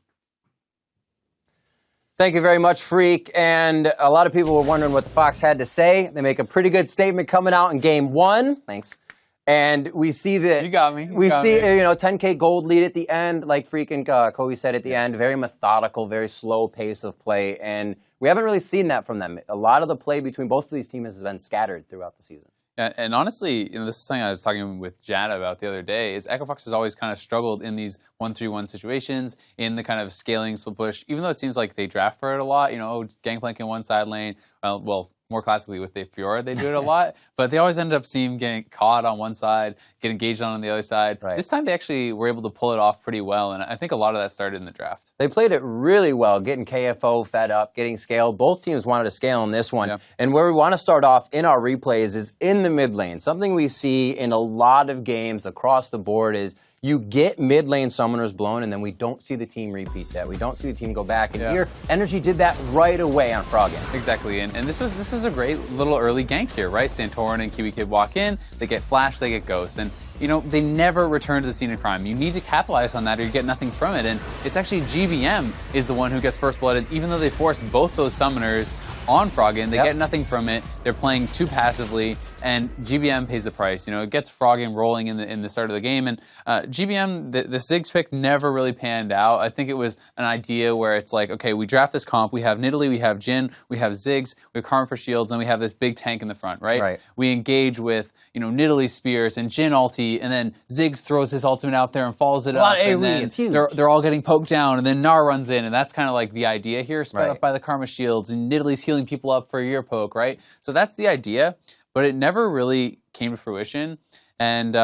Speaker 4: Thank you very much, Freak. And a lot of people were wondering what the Fox had to say. They make a pretty good statement coming out in game 1. Thanks. And we see that
Speaker 5: You got me.
Speaker 4: we see, you know, 10K gold lead at the end, like freaking Kobe said at the end. Very methodical, very slow pace of play, and we haven't really seen that from them. A lot of the play between both of these teams has been scattered throughout the season.
Speaker 5: Yeah, and honestly, you know, this is something I was talking with Jad about the other day, is Echo Fox has always kind of struggled in these 1-3-1 situations, in the kind of scaling split push, even though it seems like they draft for it a lot, you know, Gangplank in one side lane, well, more classically with the Fiora, they do it a lot, but they always end up getting caught on one side, get engaged on the other side.
Speaker 4: Right.
Speaker 5: This time they actually were able to pull it off pretty well, and I think a lot of that started in the draft.
Speaker 4: They played it really well, getting KFO fed up, getting scale. Both teams wanted to scale in this one.
Speaker 5: Yeah.
Speaker 4: And where we want to start off in our replays is in the mid lane. Something we see in a lot of games across the board is you get mid lane summoners blown, and then we don't see the team repeat that. We don't see the team go back. And here, NRG did that right away on Froggen.
Speaker 5: Exactly, and this was a great little early gank here, right? Santorin and Kiwi Kid walk in, they get Flash, they get Ghost, and they never return to the scene of crime. You need to capitalize on that or you get nothing from it, and it's actually GBM is the one who gets first blooded, even though they forced both those summoners on Froggen. They get nothing from it. They're playing too passively, and GBM pays the price. It gets Froggen rolling in the start of the game, and GBM, the Ziggs pick never really panned out. I think it was an idea where it's like, okay, we draft this comp, we have Nidalee, we have Jhin, we have Ziggs, we have Karma for shields, and we have this big tank in the front, right? We engage with, Nidalee spears and Jhin ulti, and then Ziggs throws his ultimate out there and follows it up, and then they're all getting poked down, and then Gnar runs in, and that's kind of like the idea here, spread up by the Karma shields, and Nidalee's healing people up for your poke, right? So that's the idea, but it never really came to fruition, and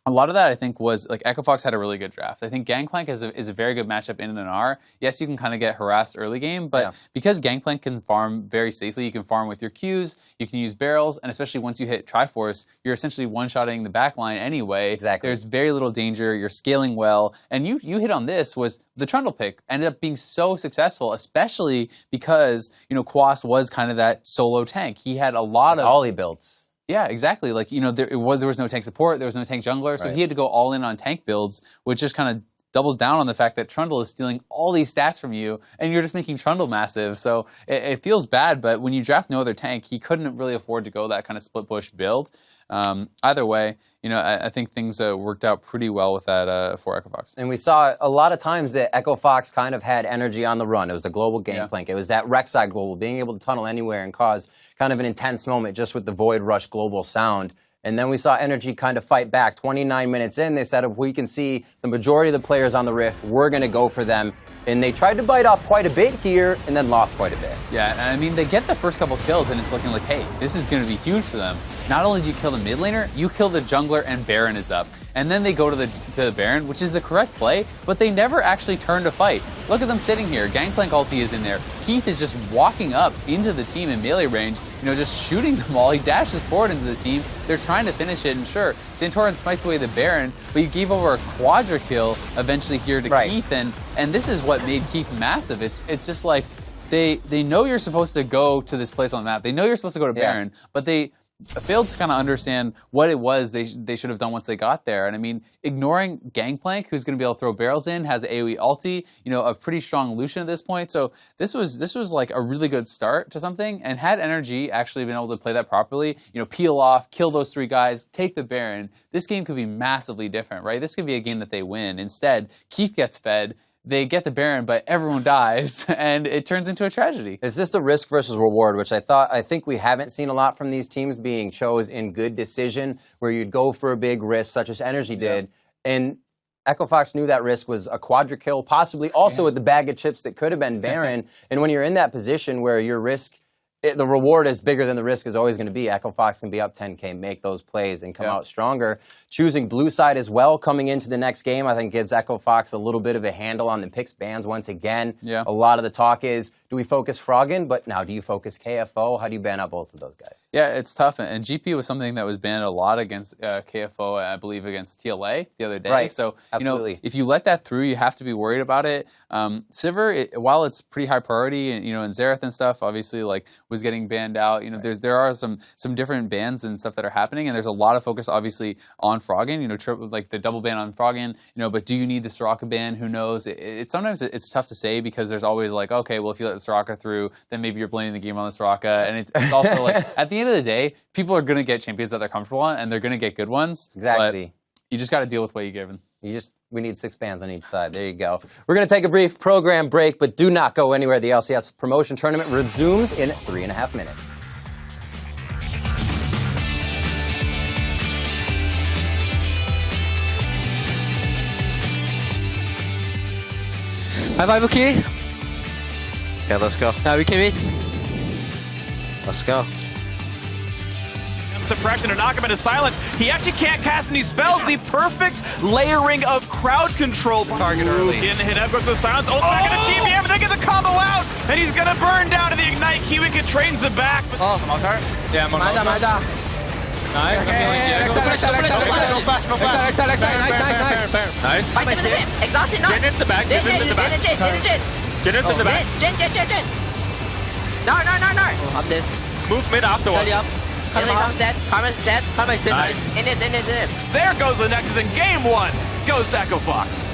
Speaker 5: a lot of that, I think, was like Echo Fox had a really good draft. I think Gangplank is a very good matchup in an NR. Yes, you can kind of get harassed early game, but because Gangplank can farm very safely, you can farm with your Qs, you can use barrels, and especially once you hit Triforce, you're essentially one-shotting the backline anyway.
Speaker 4: Exactly.
Speaker 5: There's very little danger, you're scaling well, and you hit on this, was the Trundle pick ended up being so successful, especially because, Quas was kind of that solo tank. He had a lot of
Speaker 4: all he builds.
Speaker 5: Yeah, exactly. Like, there was no tank support, there was no tank jungler, so he had to go all in on tank builds, which just kind of doubles down on the fact that Trundle is stealing all these stats from you, and you're just making Trundle massive. So it feels bad, but when you draft no other tank, he couldn't really afford to go that kind of split push build. Either way, I think things worked out pretty well with that for Echo Fox.
Speaker 4: And we saw a lot of times that Echo Fox kind of had energy on the run. It was the global Gangplank. It was that Rek'Sai global, being able to tunnel anywhere and cause kind of an intense moment just with the Void Rush global sound. And then we saw NRG kind of fight back. 29 minutes in, they said if we can see the majority of the players on the Rift, we're going to go for them. And they tried to bite off quite a bit here and then lost quite a bit.
Speaker 5: Yeah, and I mean, they get the first couple kills and it's looking like, hey, this is going to be huge for them. Not only do you kill the mid laner, you kill the jungler and Baron is up. And then they go to the Baron, which is the correct play, but they never actually turn to fight. Look at them sitting here. Gangplank ulti is in there. Keith is just walking up into the team in melee range, just shooting them all. He dashes forward into the team. They're trying to finish it, and sure, Santorin smites away the Baron, but you gave over a quadra kill eventually here to Keith, and this is what made Keith massive. It's just like they know you're supposed to go to this place on the map. They know you're supposed to go to Baron, but they failed to kind of understand what it was they should have done once they got there. And I mean, ignoring Gangplank, who's going to be able to throw barrels in, has AoE ulti, a pretty strong Lucian at this point. So this was like a really good start to something. And had NRG actually been able to play that properly, peel off, kill those three guys, take the Baron, this game could be massively different, right? This could be a game that they win. Instead, Keith gets fed. They get the Baron, but everyone dies, and it turns into a tragedy.
Speaker 4: Is this the risk versus reward, which I think we haven't seen a lot from these teams being chose in good decision, where you'd go for a big risk, such as NRG did, and Echo Fox knew that risk was a quadra kill, possibly also with the bag of chips that could have been Baron, and when you're in that position where your risk, the reward is bigger than the risk is always going to be. Echo Fox can be up 10K, make those plays, and come out stronger. Choosing blue side as well coming into the next game, I think gives Echo Fox a little bit of a handle on the picks bans once again. A lot of the talk is, do we focus Froggen? But now, do you focus KFO? How do you ban out both of those guys?
Speaker 5: Yeah, it's tough. And GP was something that was banned a lot against KFO, I believe, against TLA the other day.
Speaker 4: Right.
Speaker 5: So, if you let that through, you have to be worried about it. Sivir, while it's pretty high priority, and and Xerath and stuff, obviously, was getting banned out. There are some different bans and stuff that are happening, and there's a lot of focus, obviously, on Froggen. Like the double ban on Froggen. But do you need the Soraka ban? Who knows? Sometimes it's tough to say because there's always like, okay, well, if you let the Soraka through, then maybe you're blaming the game on the Soraka, and it's also like at the end of the day, people are going to get champions that they're comfortable on, and they're going to get good ones.
Speaker 4: Exactly.
Speaker 5: But you just got to deal with what you're given.
Speaker 4: We need 6 bans on each side. There you go. We're going to take a brief program break, but do not go anywhere. The LCS promotion tournament resumes in 3.5 minutes.
Speaker 9: High five, okay?
Speaker 10: Okay, let's go.
Speaker 9: Now we can meet. Let's go.
Speaker 7: Suppression to knock him into silence. He actually can't cast any spells. The perfect layering of crowd control.
Speaker 8: Target early.
Speaker 7: Getting hit up, goes to the silence. Oh, back into GBM, but they get the combo out, and he's gonna burn down to the Ignite. Kiwicket trains it back.
Speaker 5: Yeah, I'm
Speaker 4: 맞아, 맞아.
Speaker 5: Nice.
Speaker 3: Nice.
Speaker 10: Fight him in the pit. Exhausted, no.
Speaker 3: Jin in the back. Jin in the back.
Speaker 10: Jin.
Speaker 3: Jin is in the back.
Speaker 10: Jin. No.
Speaker 9: I'm dead.
Speaker 3: Move mid afterwards.
Speaker 9: Hurry up.
Speaker 10: Karma's dead. Karma's dead.
Speaker 9: Karma is dead.
Speaker 3: Nice.
Speaker 10: In it.
Speaker 7: There goes the Nexus in game 1. Goes Echo Fox.